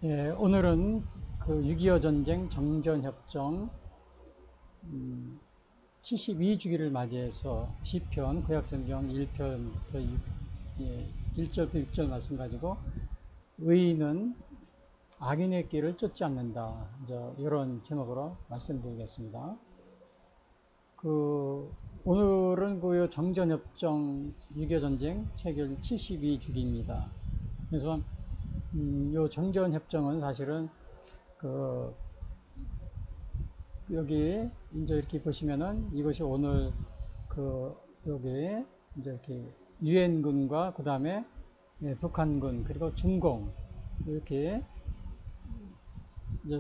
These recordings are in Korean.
예, 오늘은 그 6.25 전쟁 정전협정 72주기를 맞이해서 시편 구약성경 1편부터 1절부터 6절 말씀 가지고 의인은 악인의 길을 쫓지 않는다. 이런 제목으로 말씀드리겠습니다. 오늘은 그 정전협정 6.25 전쟁 체결 72주기입니다. 그래서 요 정전협정은 사실은 여기 이제 이렇게 보시면은 이것이 오늘 여기 이제 이렇게 유엔군과 그 다음에 북한군 그리고 중공 이렇게 이제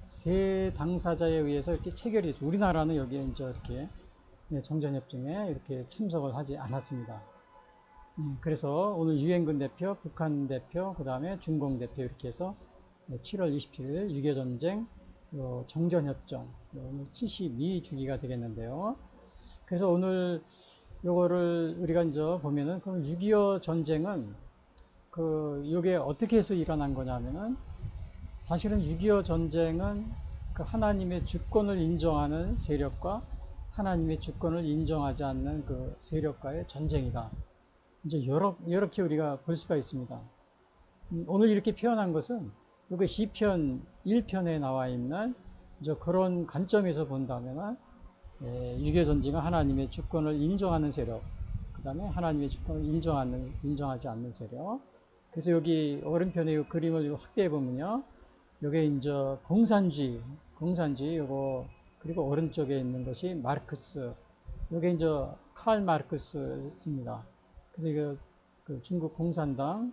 세 당사자에 의해서 이렇게 체결이 됐죠. 우리나라는 여기에 이제 이렇게 정전협정에 이렇게 참석을 하지 않았습니다. 그래서 오늘 유엔군 대표, 북한 대표, 그 다음에 중공 대표 이렇게 해서 7월 27일 6.25 전쟁 정전협정 오늘 72주기가 되겠는데요. 그래서 오늘 요거를 우리가 이제 보면은 그럼 6.25 전쟁은 요게 어떻게 해서 일어난 거냐면은 사실은 6.25 전쟁은 그 하나님의 주권을 인정하는 세력과 하나님의 주권을 인정하지 않는 그 세력과의 전쟁이다. 이제 이렇게 우리가 볼 수가 있습니다. 오늘 이렇게 표현한 것은 여기 시편 1편에 나와 있는 이제 그런 관점에서 본다면 6.25 전쟁은 하나님의 주권을 인정하는 세력, 그 다음에 하나님의 주권을 인정하지 않는 세력. 그래서 여기 오른편의 그림을 확대해 보면요, 여기 이제 공산주의 요거 그리고 오른쪽에 있는 것이 마르크스, 여기 이제 칼 마르크스입니다. 그래서 이거 중국 공산당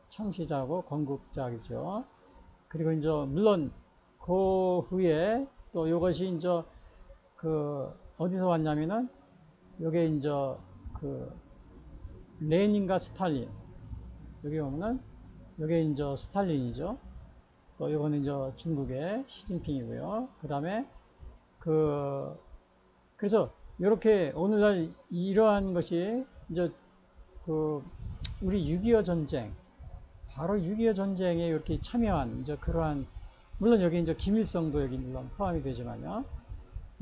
창시자고 건국자이죠. 그리고 이제 물론 그 후에 또 이것이 이제 어디서 왔냐면은 여기 이제 레닌과 스탈린, 여기 보면은 여기 이제 스탈린이죠. 또 이거는 이제 중국의 시진핑이고요. 그 다음에 그래서 이렇게 오늘날 이러한 것이 이제 우리 6.25 전쟁, 바로 6.25 전쟁에 이렇게 참여한 이제 그러한, 물론 여기 이제 김일성도 여기 물론 포함이 되지만요.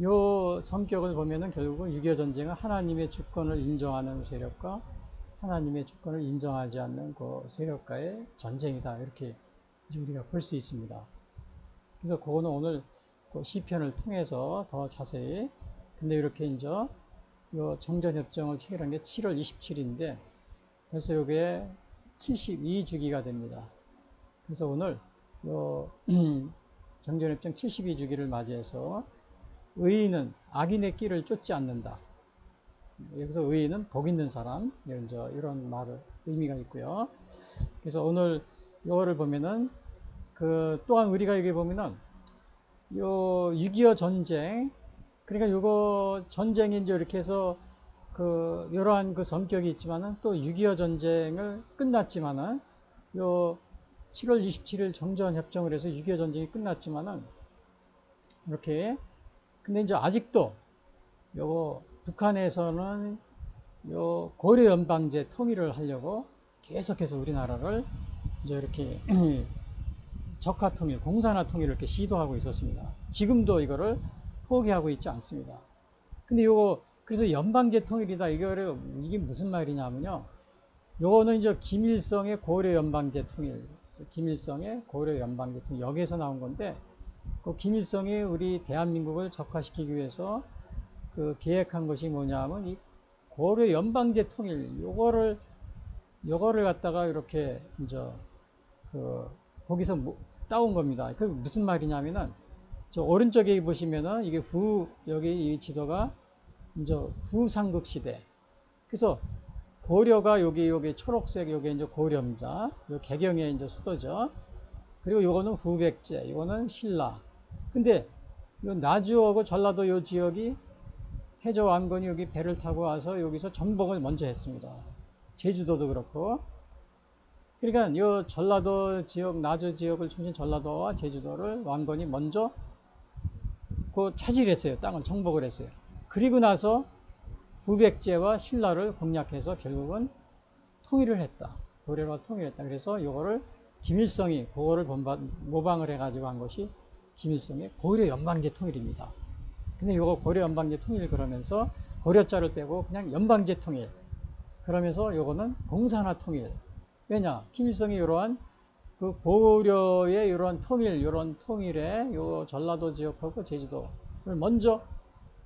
요 성격을 보면은 결국 6.25 전쟁은 하나님의 주권을 인정하는 세력과 하나님의 주권을 인정하지 않는 그 세력과의 전쟁이다. 이렇게 이제 우리가 볼 수 있습니다. 그래서 그거는 오늘 그 시편을 통해서 더 자세히, 근데 이렇게 이제 요 정전협정을 체결한 게 7월 27일인데 그래서 이게 72주기가 됩니다. 그래서 오늘 요 정전협정 72주기를 맞이해서 의인은 악인의 길을 쫓지 않는다. 여기서 의인은 복 있는 사람, 이런 말을 의미가 있고요. 그래서 오늘 이거를 보면은 또한 우리가 여기 보면은 요 6.25 전쟁, 그러니까 요거 전쟁이 이제 이렇게 해서 이러한 성격이 있지만은 또 6.25 전쟁을 끝났지만은 요 7월 27일 정전협정을 해서 6.25 전쟁이 끝났지만은 이렇게, 근데 이제 아직도 요거 북한에서는 요 고려 연방제 통일을 하려고 계속해서 우리나라를 이제 이렇게 적화 통일, 공산화 통일을 이렇게 시도하고 있었습니다. 지금도 이거를 포기하고 있지 않습니다. 근데 그래서 연방제 통일이다. 이게 무슨 말이냐면요. 요거는 이제 김일성의 고려 연방제 통일, 김일성의 고려 연방제 통일, 여기에서 나온 건데, 김일성이 우리 대한민국을 적화시키기 위해서 계획한 것이 뭐냐면, 이 고려 연방제 통일, 요거를 갖다가 이렇게 이제 거기서 따온 겁니다. 그 무슨 말이냐면은, 저 오른쪽에 보시면은 이게 여기 이 지도가 이제 후삼국 시대. 그래서 고려가 여기 초록색, 여기 이제 고려입니다. 요 개경의 이제 수도죠. 그리고 요거는 후백제, 요거는 신라. 근데 요 나주하고 전라도 요 지역이 태조 왕건이 여기 배를 타고 와서 여기서 정복을 먼저 했습니다. 제주도도 그렇고. 그러니까 요 전라도 지역, 나주 지역을 중심 전라도와 제주도를 왕건이 먼저 차지했어요. 땅을 정복을 했어요. 그리고 나서 부백제와 신라를 공략해서 결국은 통일을 했다. 고려와 통일했다. 그래서 요거를 김일성이 그거를 모방을 해가지고 한 것이 김일성의 고려 연방제 통일입니다. 근데 이거 고려 연방제 통일 그러면서 고려자를 빼고 그냥 연방제 통일 그러면서 요거는 공산화 통일. 왜냐? 김일성이 이러한 그 고려의 이러한 통일, 이런 통일에 요 전라도 지역하고 제주도를 먼저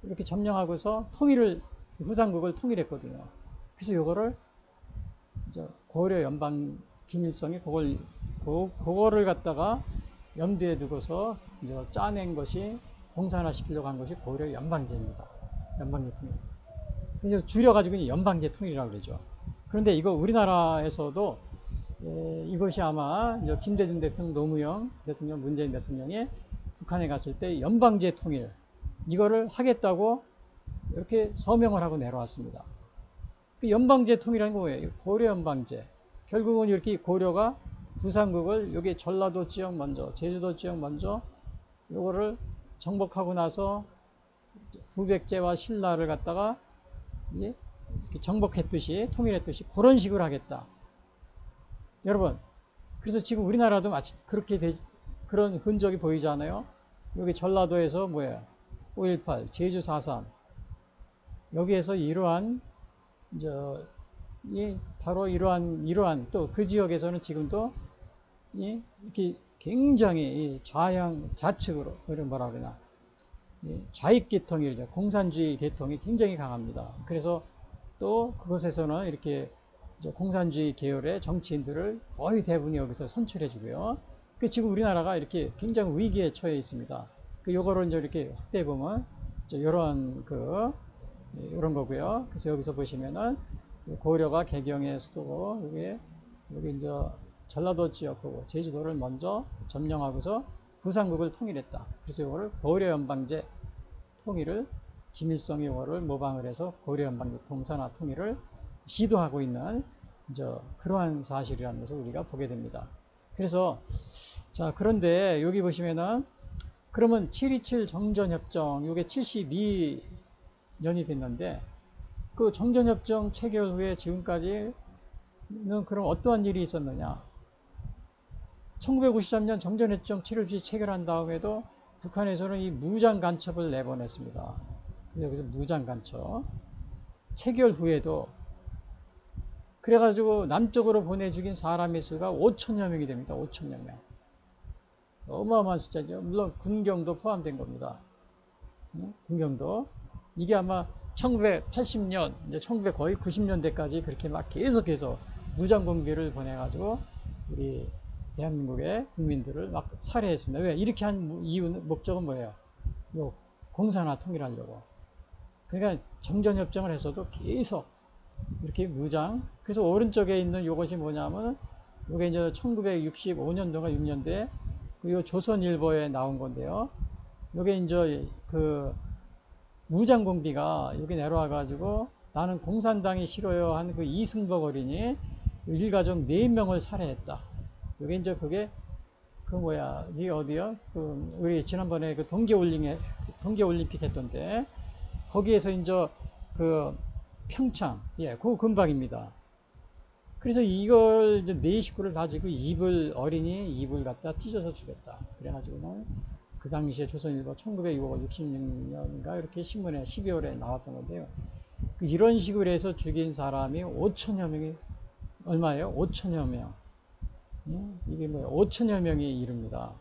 이렇게 점령하고서 통일을 후삼국을 통일했거든요. 그래서 요거를 이제 고려 연방 김일성이 그거를 갖다가 염두에 두고서 이제 짜낸 것이 공산화 시키려고 한 것이 고려 연방제입니다. 연방제 통일. 그래서 줄여가지고 연방제 통일이라고 그러죠. 그런데 이거 우리나라에서도 이것이 아마 이제 김대중 대통령, 노무현 대통령, 문재인 대통령이 북한에 갔을 때 연방제 통일 이거를 하겠다고 이렇게 서명을 하고 내려왔습니다. 그 연방제 통일이라는 거 뭐예요? 고려 연방제. 결국은 이렇게 고려가 부산국을 여기 전라도 지역 먼저, 제주도 지역 먼저 요거를 정복하고 나서 후백제와 신라를 갖다가 정복했듯이 통일했듯이 그런 식으로 하겠다. 여러분, 그래서 지금 우리나라도 마치 그렇게 그런 흔적이 보이잖아요. 여기 전라도에서 뭐예요? 5.18, 제주 4.3 여기에서 이러한 바로 이러한 또 그 지역에서는 지금도 이렇게 굉장히 좌양 좌측으로 뭐라 그러나 좌익 계통이죠. 공산주의 계통이 굉장히 강합니다. 그래서 또 그곳에서는 이렇게 공산주의 계열의 정치인들을 거의 대부분 여기서 선출해 주고요. 지금 우리나라가 이렇게 굉장히 위기에 처해 있습니다. 요거를 이제 이렇게 확대해 보면 이런 이런 거고요. 그래서 여기서 보시면은 고려가 개경의 수도고 여기 이제 전라도 지역하고 제주도를 먼저 점령하고서 부산국을 통일했다. 그래서 이거를 고려 연방제 통일을 김일성이 이거를 모방을 해서 고려 연방제 공산화 통일을 시도하고 있는 그러한 사실이라는 것을 우리가 보게 됩니다. 그래서 자 그런데 여기 보시면은 그러면 7.27 정전협정 이게 72년이 됐는데 그 정전협정 체결 후에 지금까지는 그럼 어떠한 일이 있었느냐? 1953년 정전협정 7.27 체결한 다음에도 북한에서는 이 무장 간첩을 내보냈습니다. 여기서 무장 간첩 체결 후에도 그래가지고 남쪽으로 보내 죽인 사람의 수가 5천여 명이 됩니다. 5천여 명. 어마어마한 숫자죠. 물론 군경도 포함된 겁니다. 군경도. 이게 아마 1980년, 이제 1900 거의 90년대까지 그렇게 막 계속해서 무장공비를 보내가지고 우리 대한민국의 국민들을 막 살해했습니다. 왜? 이렇게 한 이유는, 목적은 뭐예요? 요 공산화 통일하려고. 그러니까 정전협정을 했어도 계속 이렇게 무장. 그래서 오른쪽에 있는 요것이 뭐냐면, 요게 이제 1965년도가 6년도에 요 조선일보에 나온 건데요. 요게 이제 무장공비가 여기 내려와가지고 나는 공산당이 싫어요 한 그 이승복 어린이 일가족 4명을 살해했다. 요게 이제 그게 이게 어디요? 우리 지난번에 동계올림픽 했던데 거기에서 이제 평창, 그 근방입니다. 그래서 이걸 이제 4 식구를 가지고 어린이 입을 갖다 찢어서 죽였다. 그래가지고는 그 당시에 조선일보 1966년인가 이렇게 신문에 12월에 나왔던 건데요. 이런 식으로 해서 죽인 사람이 5천여 명이 얼마예요? 5천여 명. 이게 5천여 명이 이릅니다.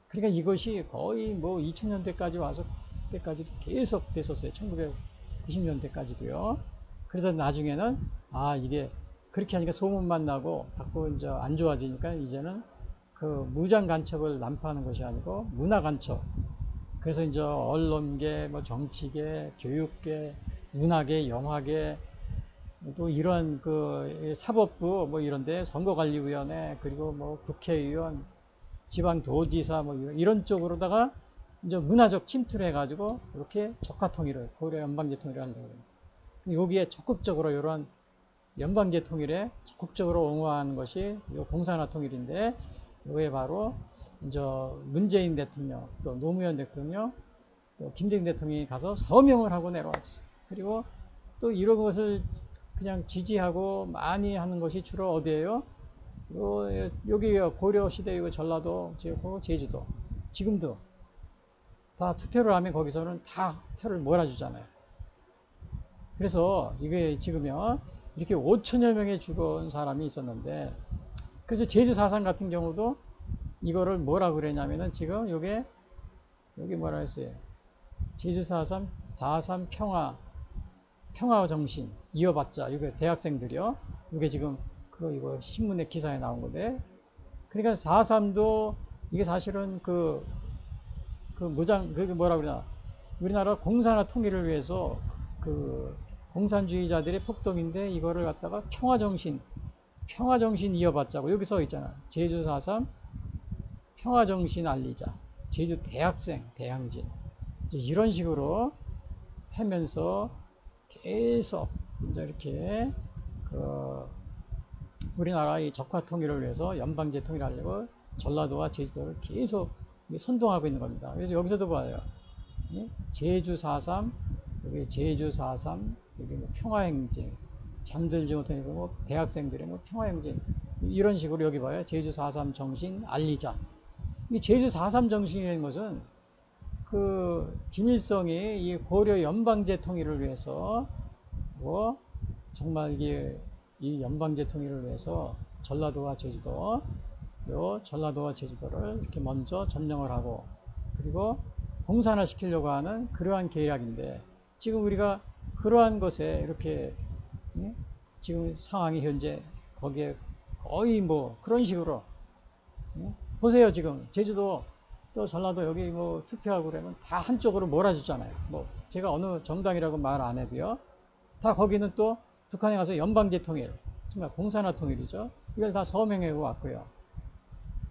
그러니까 이것이 거의 2000년대까지 와서 그때까지 계속 됐었어요. 1990년대까지도요. 그래서 나중에는 이게 그렇게 하니까 소문만 나고 자꾸 이제 안 좋아지니까 이제는 무장 간첩을 난파하는 것이 아니고 문화 간첩. 그래서 이제 언론계, 정치계, 교육계, 문화계, 영화계, 또 이런 사법부 이런데 선거관리위원회 그리고 국회의원, 지방도지사 이런 쪽으로다가 이제 문화적 침투를 해가지고 이렇게 적화통일을 고려 연방제 통일을 하려고 합니다. 여기에 적극적으로 이런 연방제 통일에 적극적으로 옹호하는 것이 이 공산화 통일인데 이게 바로 이제 문재인 대통령 또 노무현 대통령 또 김대중 대통령이 가서 서명을 하고 내려왔어요. 그리고 또 이런 것을 그냥 지지하고 많이 하는 것이 주로 어디예요? 여기 고려시대 이거 전라도, 제주도 지금도 다 투표를 하면 거기서는 다 표를 몰아주잖아요. 그래서 이게 지금요 이렇게 5천여 명의 죽은 사람이 있었는데, 그래서 제주 4.3 같은 경우도 이거를 뭐라 그랬냐면은 지금 요게 여기 뭐라 했어요. 제주 4.3 평화 정신 이어받자. 이거 대학생들이요. 이게 지금 이거 신문에 기사에 나온 건데, 그러니까 4.3도 이게 사실은 그게 뭐라 그러나, 우리나라 공산화 통일을 위해서 공산주의자들의 폭동인데, 이거를 갖다가 평화정신 이어받자고 여기 써 있잖아. 제주 4.3 평화정신 알리자. 제주 대학생 대항진. 이런 식으로 하면서 계속 이제 이렇게 우리나라 이 적화 통일을 위해서 연방제 통일하려고 전라도와 제주도를 계속 선동하고 있는 겁니다. 그래서 여기서도 봐요. 제주 4.3, 여기 제주 4.3, 여기 뭐 평화행진, 잠들지 못하는 뭐 대학생들의 뭐 평화행진, 이런 식으로 여기 봐요. 제주 4.3 정신 알리자. 이 제주 4.3 정신이라는 것은 김일성이 이 고려 연방제 통일을 위해서 뭐 정말 이게 이 연방제 통일을 위해서 전라도와 제주도를 이렇게 먼저 점령을 하고, 그리고 공산화 시키려고 하는 그러한 계략인데, 지금 우리가 그러한 것에 이렇게 지금 상황이 현재 거기에 거의 뭐 그런 식으로 보세요. 지금 제주도 또 전라도 여기 뭐 투표하고 그러면 다 한쪽으로 몰아주잖아요. 뭐 제가 어느 정당이라고 말 안 해도요, 다 거기는 또 북한에 가서 연방제 통일, 정말 공산화 통일이죠. 이걸 다 서명해 왔고요.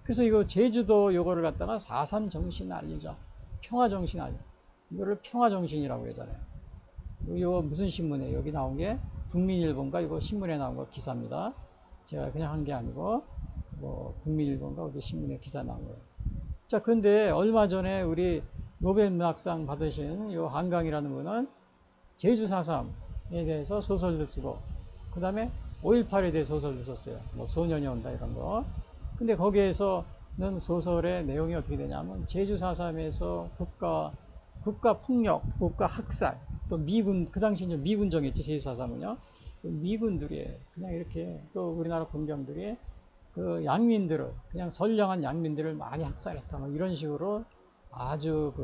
그래서 이거 제주도 요거를 갖다가 4.3 정신 알리자, 평화 정신 알리자, 이거를 평화 정신이라고 그러잖아요. 이거 무슨 신문에 여기 나온 게 국민일보인가 이거 신문에 나온 거 기사입니다. 제가 그냥 한 게 아니고 뭐 국민일보인가 어디 신문에 기사 나온 거예요. 자, 근데 얼마 전에 우리 노벨 문학상 받으신 요 한강이라는 분은 제주 4.3에 대해서 소설도 쓰고, 그 다음에 5.18에 대해 소설도 썼어요. 뭐 소년이 온다 이런 거. 근데 거기에서는 소설의 내용이 어떻게 되냐면, 제주 4.3에서 국가 폭력, 국가 학살, 또 미군, 그 당시 이제 미군정이었지, 제주 4.3은요. 미군들이 그냥 이렇게, 또 우리나라 군병들이 양민들을, 그냥 선량한 양민들을 많이 학살했다. 뭐 이런 식으로 아주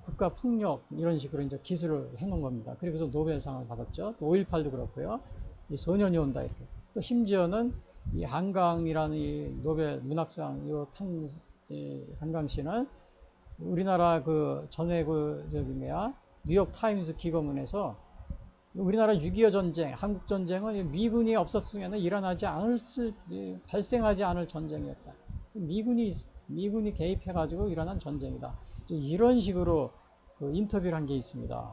국가 폭력, 이런 식으로 이제 기술을 해놓은 겁니다. 그래서 노벨상을 받았죠. 또 5.18도 그렇고요. 이 소년이 온다, 이렇게. 또 심지어는 이 한강이라는 이 노벨 문학상, 한강 씨는 우리나라 전에 뉴욕 타임스 기고문에서 우리나라 6.25 전쟁, 한국 전쟁은 미군이 없었으면 발생하지 않을 전쟁이었다. 미군이 개입해가지고 일어난 전쟁이다. 이런 식으로 인터뷰를 한 게 있습니다.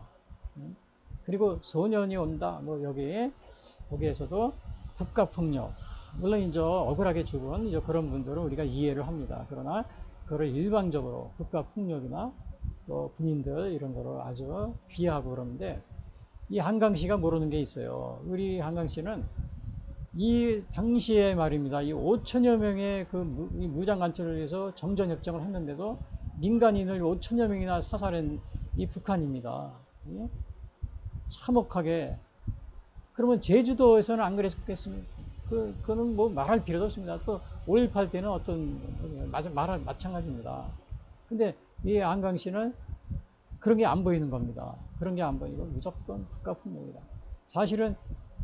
그리고 소년이 온다. 뭐 거기에서도 국가폭력. 물론 이제 억울하게 죽은 이제 그런 분들은 우리가 이해를 합니다. 그러나 그걸 일방적으로 국가폭력이나 또 군인들 이런 거를 아주 비하하고 그러는데, 이 한강 씨가 모르는 게 있어요. 우리 한강 씨는 이 당시에 말입니다. 이 5천여 명의 무장 간첩을 위해서 정전협정을 했는데도 민간인을 5천여 명이나 사살한 이 북한입니다. 참혹하게. 그러면 제주도에서는 안 그랬겠습니까? 그거는 뭐 말할 필요도 없습니다. 또 5.18 때는 마찬가지입니다. 근데 이 한강 씨는 그런 게 안 보이는 겁니다. 그런 게 안 보이고 무조건 국가폭력이다. 사실은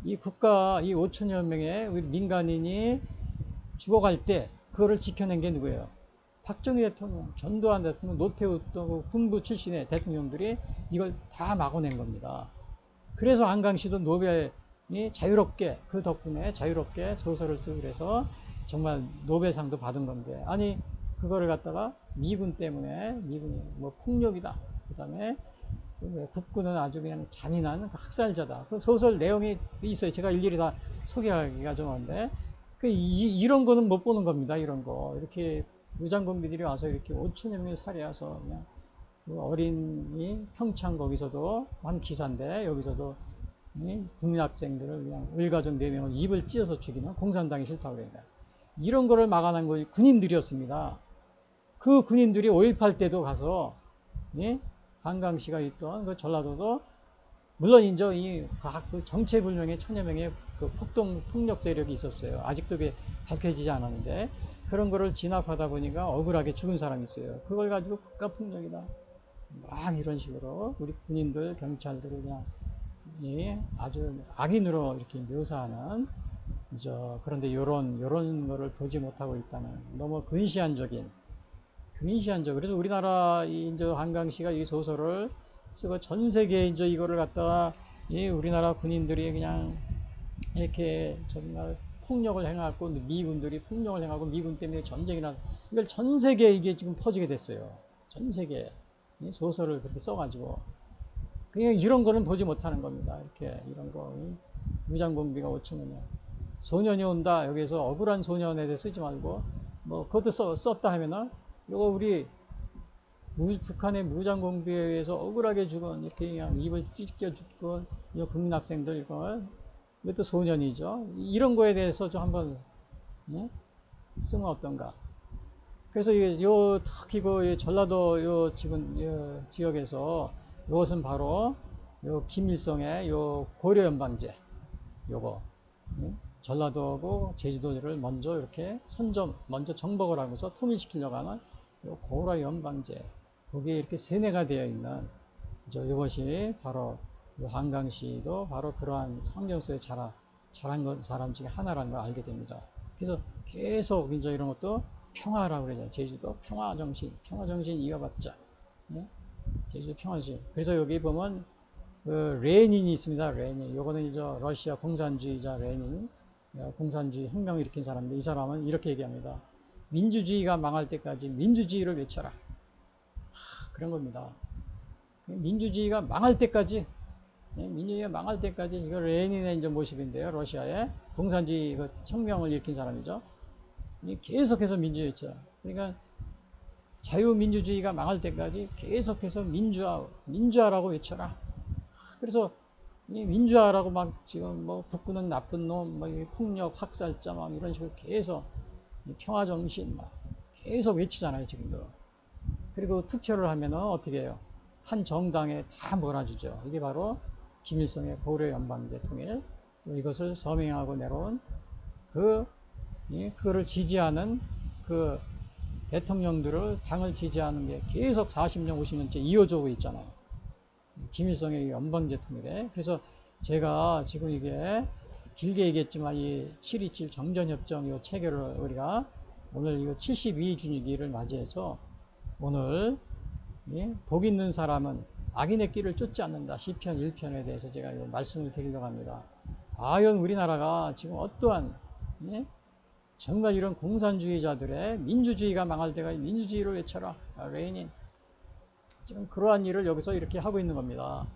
이 5천여 명의 우리 민간인이 죽어갈 때 그거를 지켜낸 게 누구예요? 박정희 대통령, 전두환 대통령, 노태우 또 군부 출신의 대통령들이 이걸 다 막아낸 겁니다. 그래서 한강 씨도 노벨이 자유롭게, 그 덕분에 자유롭게 소설을 쓰고 그래서 정말 노벨상도 받은 건데, 아니 그거를 갖다가 미군 때문에, 미군이 뭐 폭력이다, 그 다음에 국군은 아주 그냥 잔인한 학살자다. 그 소설 내용이 있어요. 제가 일일이 다 소개하기가 좀 한데, 이런 거는 못 보는 겁니다. 이런 거. 이렇게 무장공비들이 와서 이렇게 5천여 명을 살해해서 그냥 어린이 평창 거기서도 한 기사인데, 여기서도 국민학생들을 그냥 일가족 4명을 입을 찢어서 죽이는, 공산당이 싫다고 그러니까. 이런 거를 막아낸 것이 군인들이었습니다. 그 군인들이 5.18 때도 가서, 예? 한강시가 있던 그 전라도도, 물론 이제 그 정체불명의 천여 명의 그 폭동 폭력 세력이 있었어요. 아직도 그게 밝혀지지 않았는데, 그런 거를 진압하다 보니까 억울하게 죽은 사람이 있어요. 그걸 가지고 국가폭력이다, 막 이런 식으로 우리 군인들, 경찰들을 그냥, 예? 아주 악인으로 이렇게 묘사하는, 그런데 요런 거를 보지 못하고 있다는 너무 근시안적. 그래서 우리나라 이제 한강시가 이 소설을 쓰고 전 세계에 이제 이거를 갖다가, 이 우리나라 군인들이 그냥 이렇게 정말 폭력을 행하고, 미군들이 폭력을 행하고, 미군 때문에 전쟁이나, 이걸 전 세계에 이게 지금 퍼지게 됐어요. 전 세계에. 이 소설을 그렇게 써가지고. 그냥 이런 거는 보지 못하는 겁니다. 이렇게, 이런 거. 무장공비가 5천원이야. 소년이 온다. 여기서 억울한 소년에 대해 쓰지 말고, 뭐, 그것도 썼다 하면은, 이거 우리 북한의 무장공비에 의해서 억울하게 죽은, 이렇게 그냥 입을 찢겨 죽은 국민 학생들, 이것도 소년이죠. 이런 거에 대해서 좀 한번, 예? 쓰면 어떤가. 그래서 특히 그 전라도 지금 지역에서 이것은 바로 김일성의 고려 연방제, 요거, 예? 전라도하고 제주도를 먼저 이렇게 먼저 정복을 하면서 통일시키려고 하는 고려 연방제, 거기에 이렇게 세뇌가 되어 있는 이것이 바로 한강시도 바로 그러한 환경 속에 자란 사람 중에 하나라는 걸 알게 됩니다. 그래서 계속 이제 이런 것도 평화라고 그러죠. 제주도 평화정신 이어받자. 예? 제주도 평화정신. 그래서 여기 보면 그 레닌이 있습니다. 레닌. 요거는 이제 러시아 공산주의자 레닌, 공산주의 혁명을 일으킨 사람인데, 이 사람은 이렇게 얘기합니다. 민주주의가 망할 때까지 민주주의를 외쳐라. 그런 겁니다. 민주주의가 망할 때까지, 민주주의가 망할 때까지, 이거 레닌의 이제 모습인데요. 러시아의 공산주의 혁명을 일으킨 사람이죠. 계속해서 민주주의 외쳐라. 그러니까 자유민주주의가 망할 때까지 계속해서 민주화라고 외쳐라. 그래서 이 민주화라고 막 지금 뭐 북구는 나쁜 놈, 뭐 폭력 학살자 막 이런 식으로 계속 평화정신 막 계속 외치잖아요, 지금도. 그리고 투표를 하면은 어떻게 해요? 한 정당에 다 몰아주죠. 이게 바로 김일성의 고려 연방제 통일, 또 이것을 서명하고 내려온 그거를 지지하는 그 대통령들을, 당을 지지하는 게 계속 40년, 50년째 이어져 오고 있잖아요. 김일성의 연방제 통일에. 그래서 제가 지금 이게 길게 얘기했지만 이 7.27 정전협정 이 체결을 우리가 오늘 이거 72주기를 맞이해서 오늘 복 있는 사람은 악인의 길을 쫓지 않는다. 시편 1편에 대해서 제가 말씀을 드리려고 합니다. 과연 우리나라가 지금 어떠한 정말 이런 공산주의자들의 민주주의가 망할 때까지 민주주의를 외쳐라. 레닌. 지금 그러한 일을 여기서 이렇게 하고 있는 겁니다.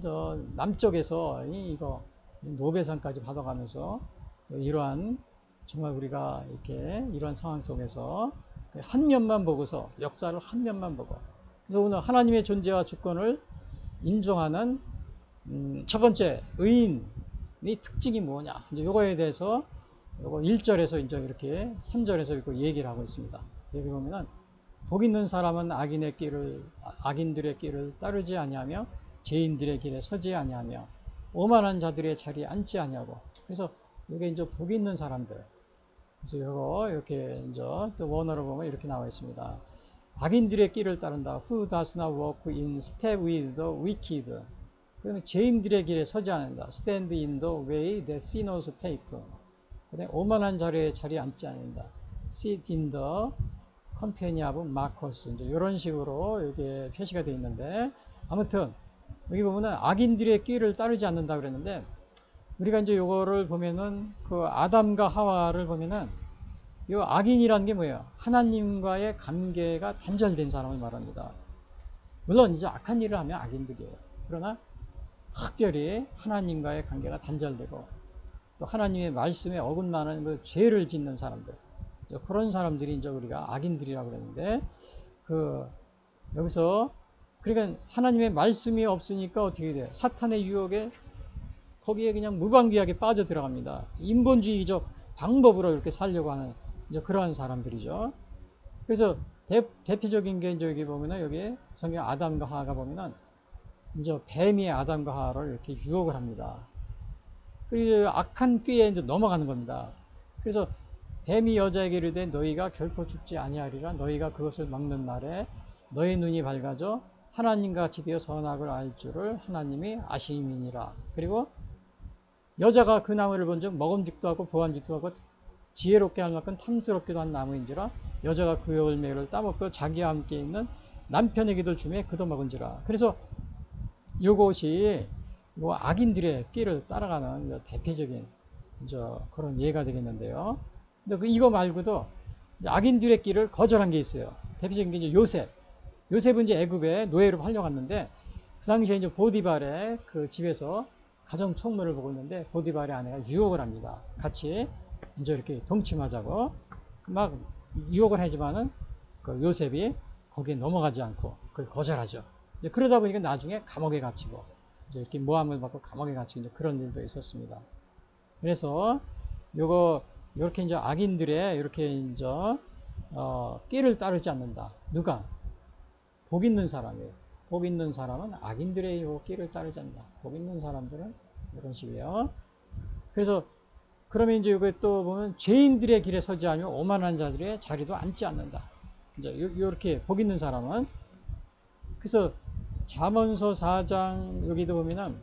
저 남쪽에서 이거 노벨상까지 받아가면서 이러한 정말 우리가 이렇게 이러한 상황 속에서 한 면만 보고서, 역사를 한 면만 보고, 그래서 오늘 하나님의 존재와 주권을 인정하는 첫 번째 의인의 특징이 뭐냐, 이제 요거에 대해서 요거 1절에서 이제 이렇게 3절에서 이렇게 얘기를 하고 있습니다. 여기 보면은 복 있는 사람은 악인들의 길을 따르지 아니하며 죄인들의 길에 서지 아니하며 오만한 자들의 자리에 앉지 아니하고. 그래서 이게 이제 복 있는 사람들. 그래서 이거 이렇게 이제 또 원어로 보면 이렇게 나와 있습니다. 악인들의 길을 따른다. Who does not walk in step with the wicked. 그러면 죄인들의 길에 서지 않는다. Stand in the way that sinners take. 그다음에 오만한 자리에 앉지 않는다. Sit in the company of mockers. 이제 이런 식으로 이게 표시가 되어 있는데, 아무튼 여기 보면은 악인들의 길을 따르지 않는다 그랬는데, 우리가 이제 요거를 보면은 그 아담과 하와를 보면은 요 악인이라는 게 뭐예요? 하나님과의 관계가 단절된 사람을 말합니다. 물론 이제 악한 일을 하면 악인들이에요. 그러나 특별히 하나님과의 관계가 단절되고 또 하나님의 말씀에 어긋나는 그 죄를 짓는 사람들, 그런 사람들이 이제 우리가 악인들이라고 그러는데, 여기서 그러니까 하나님의 말씀이 없으니까 어떻게 돼요? 사탄의 유혹에 거기에 그냥 무방비하게 빠져 들어갑니다. 인본주의적 방법으로 이렇게 살려고 하는 이제 그러한 사람들이죠. 그래서 대표적인 게 이제 여기 보면은 여기 성경 아담과 하와가 보면은 이제 뱀이 아담과 하와를 이렇게 유혹을 합니다. 그리고 악한 꾀에 이제 넘어가는 겁니다. 그래서 뱀이 여자에게 이르되 너희가 결코 죽지 아니하리라. 너희가 그것을 먹는 날에 너희 눈이 밝아져 하나님과 같이 되어 선악을 알 줄을 하나님이 아심이니라. 그리고 여자가 그 나무를 본즉 먹음직도 하고 보안직도 하고 지혜롭게 할 만큼 탐스럽기도 한 나무인지라. 여자가 그 열매를 따먹고 자기와 함께 있는 남편에게도 주매 그도 먹은지라. 그래서 이것이 악인들의 끼를 따라가는 대표적인 그런 예가 되겠는데요. 근데 이거 말고도 악인들의 끼를 거절한 게 있어요. 대표적인 게 이제 요셉. 요셉은 이제 애굽에 노예로 팔려갔는데 그 당시에 이제 보디발의 그 집에서 가정 총무를 보고 있는데 보디발의 아내가 유혹을 합니다. 같이 이제 이렇게 동침하자고 막 유혹을 하지만은 그 요셉이 거기에 넘어가지 않고 그걸 거절하죠. 그러다 보니까 나중에 감옥에 갇히고 이제 이렇게 모함을 받고 감옥에 갇히고 이제 그런 일도 있었습니다. 그래서 요거 이렇게 이제 악인들의 이렇게 이제 끼를 따르지 않는다. 누가? 복 있는 사람이에요. 복 있는 사람은 악인들의 요 끼를 따르지 않는다. 복 있는 사람들은 이런 식이에요. 그래서 그러면 이제 이거 또 보면 죄인들의 길에 서지 아니며 오만한 자들의 자리도 앉지 않는다. 이제 요렇게 복 있는 사람은 그래서 잠언서 4장 여기도 보면은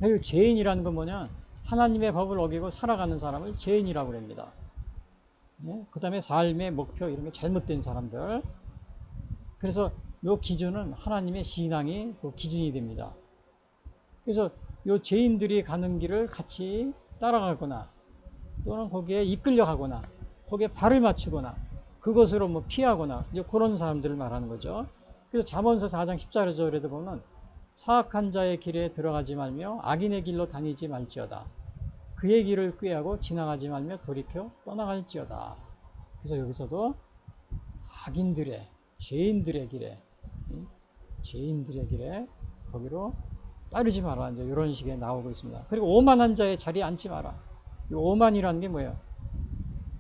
여기 죄인이라는 건 뭐냐? 하나님의 법을 어기고 살아가는 사람을 죄인이라고 합니다. 예? 그 다음에 삶의 목표 이런 게 잘못된 사람들. 그래서 요 기준은 하나님의 신앙이 그 기준이 됩니다. 그래서 요 죄인들이 가는 길을 같이 따라가거나 또는 거기에 이끌려가거나 거기에 발을 맞추거나 그것으로 뭐 피하거나 이제 그런 사람들을 말하는 거죠. 그래서 잠언서 4장 14절에도 보면 사악한 자의 길에 들어가지 말며 악인의 길로 다니지 말지어다. 그의 길을 꾀하고 지나가지 말며 돌이켜 떠나갈지어다. 그래서 여기서도 악인들의 죄인들의 길에 거기로 따르지 마라. 이제 이런 식의 나오고 있습니다. 그리고 오만한 자의 자리에 앉지 마라. 이 오만이라는 게 뭐예요?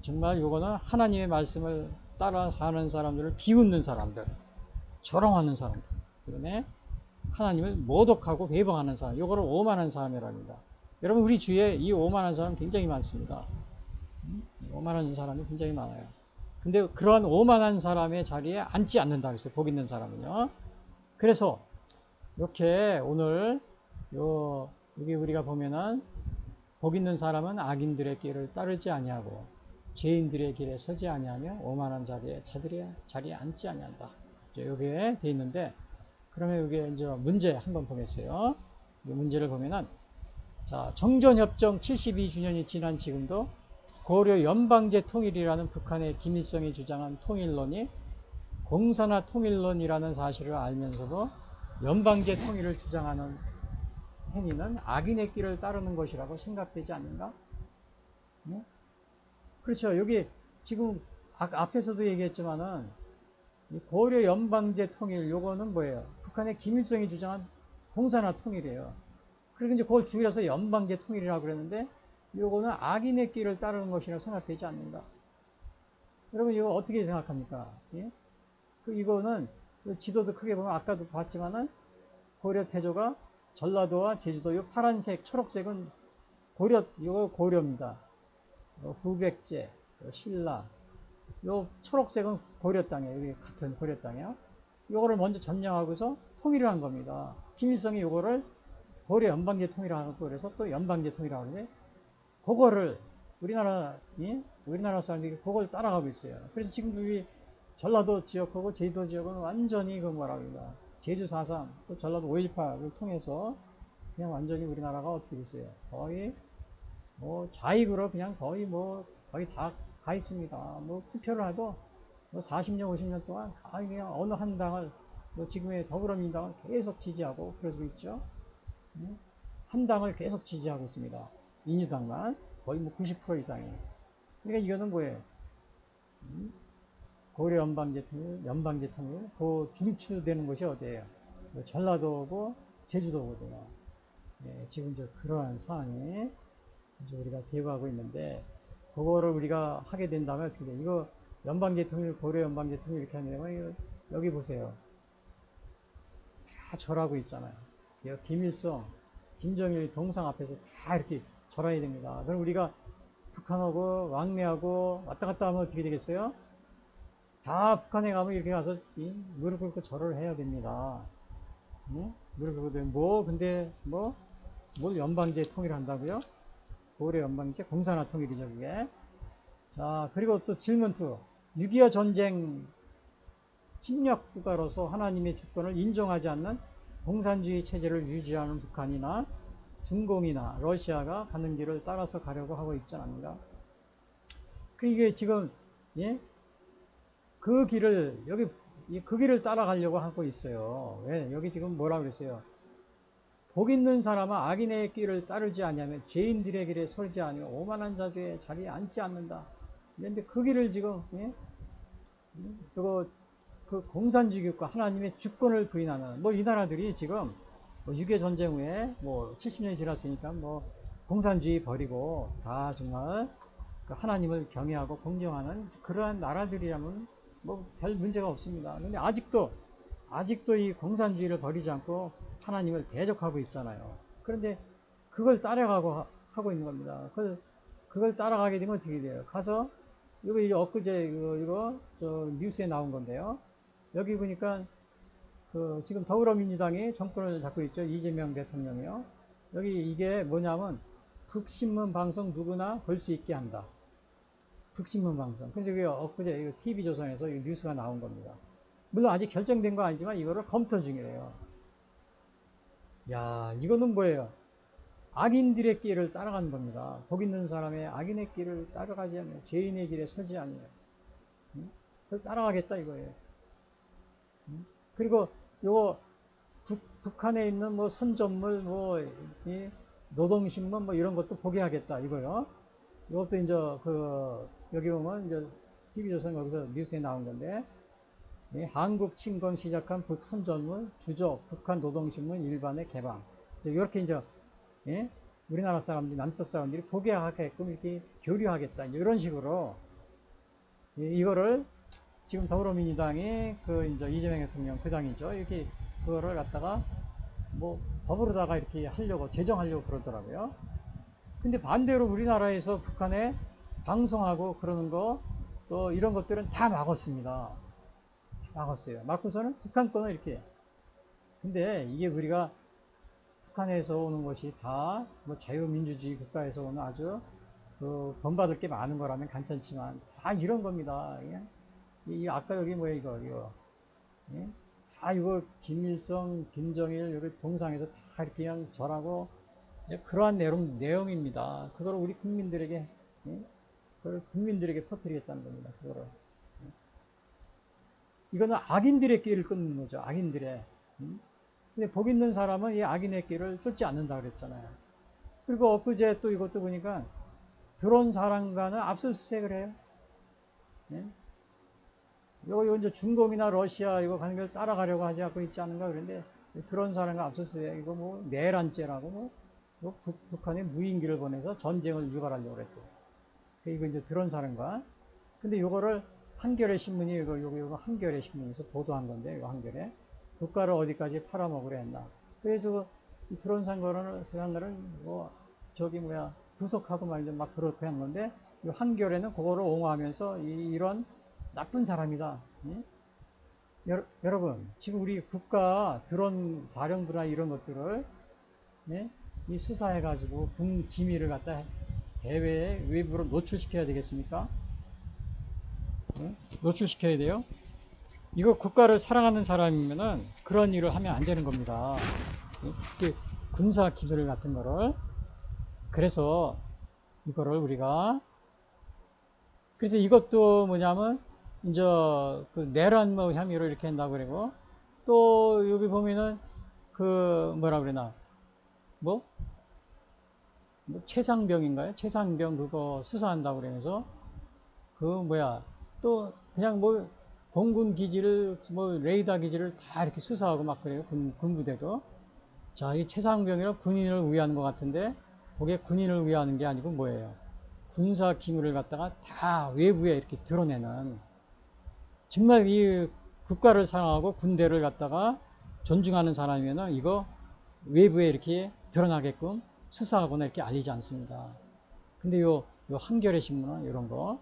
정말 요거는 하나님의 말씀을 따라 사는 사람들을 비웃는 사람들, 조롱하는 사람들, 그다음에 하나님을 모독하고 배반하는 사람, 요거를 오만한 사람이라고 합니다. 여러분 우리 주위에 이 오만한 사람 굉장히 많습니다. 오만한 사람이 굉장히 많아요. 근데 그러한 오만한 사람의 자리에 앉지 않는다 그랬어요. 복 있는 사람은요. 그래서 이렇게 오늘 여기 우리가 보면은 복 있는 사람은 악인들의 길을 따르지 아니하고 죄인들의 길에 서지 아니하며 오만한 자리에 앉지 아니한다. 여기에 돼 있는데 그러면 여기 이제 문제 한번 보겠어요. 이 문제를 보면은 자, 정전협정 72주년이 지난 지금도 고려 연방제 통일이라는 북한의 김일성이 주장한 통일론이 공산화 통일론이라는 사실을 알면서도 연방제 통일을 주장하는 행위는 악인의 길을 따르는 것이라고 생각되지 않는가? 네? 그렇죠. 여기 지금 앞에서도 얘기했지만은 고려 연방제 통일 요거는 뭐예요? 북한의 김일성이 주장한 공산화 통일이에요. 그리고 이제 그걸 줄여서 연방제 통일이라고 그랬는데 요거는 악인의 길을 따르는 것이라고 생각되지 않는가? 여러분 이거 어떻게 생각합니까? 예? 이거는 지도도 크게 보면 아까도 봤지만은 고려 태조가 전라도와 제주도 요 파란색, 초록색은 이거 고려입니다. 후백제, 신라, 요 초록색은 고려 땅이에요. 여기 같은 고려 땅이에요. 요거를 먼저 점령하고서 통일을 한 겁니다. 김일성이 요거를 고려 연방제 통일하고 그래서 또 연방제 통일하고 하는데 그거를 우리나라 사람들이 그걸 따라가고 있어요. 그래서 지금 여기 전라도 지역하고 제주도 지역은 완전히 그 뭐라 그러나 제주 4.3 또 전라도 5.18을 통해서 그냥 완전히 우리나라가 어떻게 됐어요? 거의 뭐 좌익으로 그냥 거의 다 가 있습니다. 뭐 투표를 해도 뭐 40년, 50년 동안 그냥 어느 한 당을 지금의 더불어민주당을 계속 지지하고 그러고 있죠. 한 당을 계속 지지하고 있습니다. 민주당만 거의 뭐 90% 이상이. 그러니까 이거는 뭐예요? 고려 연방제 통일, 그 중추되는 곳이 어디예요? 전라도고 제주도거든요. 예, 지금 이제 그러한 상황이 이제 우리가 대우하고 있는데 그거를 우리가 하게 된다면 어떻게 돼? 이거 연방대통령, 고려 연방대통령 이렇게 하는데, 여기 보세요. 다 절하고 있잖아요. 김일성, 김정일 동상 앞에서 다 이렇게 절해야 됩니다. 그럼 우리가 북한하고 왕래하고 왔다 갔다 하면 어떻게 되겠어요? 다 북한에 가면 이렇게 가서 무릎 꿇고 절을 해야 됩니다. 무릎 꿇고 근데 뭘 연방제 통일한다고요? 고려 연방제 공산화 통일이죠 그게. 자, 그리고 또 질문 2. 6.25 전쟁 침략 국가로서 하나님의 주권을 인정하지 않는 공산주의 체제를 유지하는 북한이나 중공이나 러시아가 가는 길을 따라서 가려고 하고 있지 않습니까? 이게 지금 그 길을 그 길을 따라가려고 하고 있어요. 왜? 여기 지금 뭐라 그랬어요? 복 있는 사람은 악인의 길을 따르지 않으면 죄인들의 길에 서지 아니며 오만한 자들의 자리에 앉지 않는다. 그런데 그 길을 지금 그 공산주의 국가 하나님의 주권을 부인하는 이 나라들이 지금 6.25 전쟁 후에 70년이 지났으니까 공산주의 버리고 다 정말 하나님을 경외하고 공경하는 그러한 나라들이라면 별 문제가 없습니다. 그런데 아직도 이 공산주의를 버리지 않고 하나님을 대적하고 있잖아요. 그런데 그걸 따라가고 하고 있는 겁니다. 그걸 따라가게 되면 어떻게 돼요? 가서 이거 엊그제 이거 뉴스에 나온 건데요. 여기 보니까 지금 더불어민주당이 정권을 잡고 있죠. 이재명 대통령이요. 여기 이게 뭐냐면 북신문 방송 누구나 볼 수 있게 한다. 북신문 방송. 그래서 이게 엊그제 TV조선에서 뉴스가 나온 겁니다. 물론 아직 결정된 거 아니지만 이거를 검토 중이래요. 야, 이거는 뭐예요? 악인들의 길을 따라가는 겁니다. 복 있는 사람의 악인의 길을 따라가지 않으며 죄인의 길에 서지 않으며 그걸 따라가겠다 이거예요. 그리고 요거 북한에 있는 선전물 노동신문 이런 것도 보게 하겠다 이거요. 이것도 이제 여기 보면 이제 TV조선 거기서 뉴스에 나온 건데 한국 침공 시작한 북선전물 주적 북한 노동신문 일반의 개방 이렇게 이제 우리나라 사람들이 남쪽 사람들이 보게 하게끔 이렇게 교류하겠다 이런 식으로 이거를 지금 더불어민주당이 이제 이재명 대통령 그 당이죠. 이렇게 그거를 갖다가 법으로다가 이렇게 하려고 제정하려고 그러더라고요. 근데 반대로 우리나라에서 북한에 방송하고 그러는 거 또 이런 것들은 다 막았습니다. 다 막았어요. 막고서는 북한 거는 이렇게. 근데 이게 우리가 북한에서 오는 것이 다 자유민주주의 국가에서 오는 아주 본받을 게 많은 거라면 괜찮지만 다 이런 겁니다. 아까 여기 뭐야 이거 예? 다 이거 김일성, 김정일 여기 동상에서 다 이렇게 그냥 절하고 그러한 내용입니다. 그걸 우리 국민들에게 그걸 국민들에게 퍼뜨리겠다는 겁니다. 그거를 이거는 악인들의 길을 끊는 거죠. 악인들의. 근데 복 있는 사람은 이 악인의 길을 쫓지 않는다 그랬잖아요. 그리고 엊그제 또 이것도 보니까 드론 사령관은 압수수색을 해요. 이거 이제 중공이나 러시아 이거 가는 걸 따라가려고 하지 않고 있지 않은가 그런데 드론 사령관 압수수색 이거 내란죄라고 북한에 무인기를 보내서 전쟁을 유발하려고 그랬대. 이거 이제 드론 사령관. 근데 이거를 한겨레 신문이 이거 한겨레 신문에서 보도한 건데 이거 한겨레 국가를 어디까지 팔아먹으려 했나. 그래서 이 드론 사령관을 구속하고 말이죠. 막 그렇게 한 건데 이 한겨레는 그거를 옹호하면서 이런 나쁜 사람이다. 여러분 지금 우리 국가 드론 사령부나 이런 것들을 이 수사해가지고 군 기밀을 갖다 대외에 외부로 노출시켜야 되겠습니까? 노출시켜야 돼요. 이거 국가를 사랑하는 사람이면은 그런 일을 하면 안 되는 겁니다. 군사 기밀 같은 거를. 그래서 이거를 우리가 그래서 이것도 뭐냐면 이제 내란 혐의로 이렇게 한다고 그러고 또 여기 보면은 뭐라 그러나 최상병인가요? 최상병 그거 수사한다고 그러면서 또 그냥 공군 기지를 레이더 기지를 다 이렇게 수사하고 막 그래요. 군부대도. 자, 이 최상병이라 군인을 위하는 것 같은데 그게 군인을 위하는 게 아니고 뭐예요? 군사 기밀을 갖다가 다 외부에 이렇게 드러내는, 정말 이 국가를 사랑하고 군대를 갖다가 존중하는 사람이면은 이거 외부에 이렇게 드러나게끔 수사하거나 이렇게 알리지 않습니다. 근데 요 한겨레 신문은 이런 거,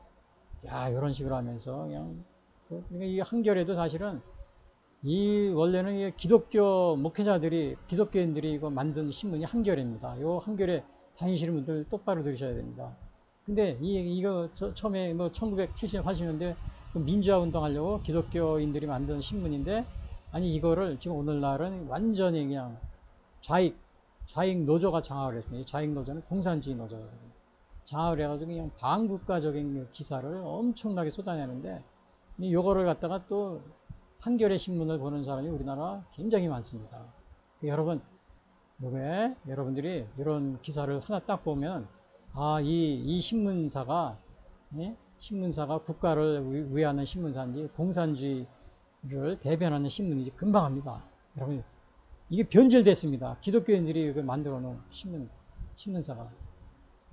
야, 이런 식으로 하면서 그냥, 그러니까 이 한겨레도 사실은 이 원래는 이 기독교 목회자들이, 기독교인들이 이거 만든 신문이 한겨레입니다. 요 한겨레 다니시는 분들 똑바로 들으셔야 됩니다. 근데 이거 처음에 뭐 1970, 80년대 민주화 운동하려고 기독교인들이 만든 신문인데, 아니 이거를 지금 오늘날은 완전히 그냥 좌익 노조가 장악을 했습니다. 좌익 노조는 공산주의 노조거든요. 장악을 해가지고 그냥 반국가적인 기사를 엄청나게 쏟아내는데, 요거를 갖다가 또 한겨레 신문을 보는 사람이 우리나라 굉장히 많습니다. 여러분, 요게 여러분들이 이런 기사를 하나 딱 보면, 아, 이 신문사가, 예? 신문사가 국가를 위하는 신문사인지 공산주의를 대변하는 신문인지 금방 합니다. 여러분, 이게 변질됐습니다. 기독교인들이 만들어 놓은 신문사가.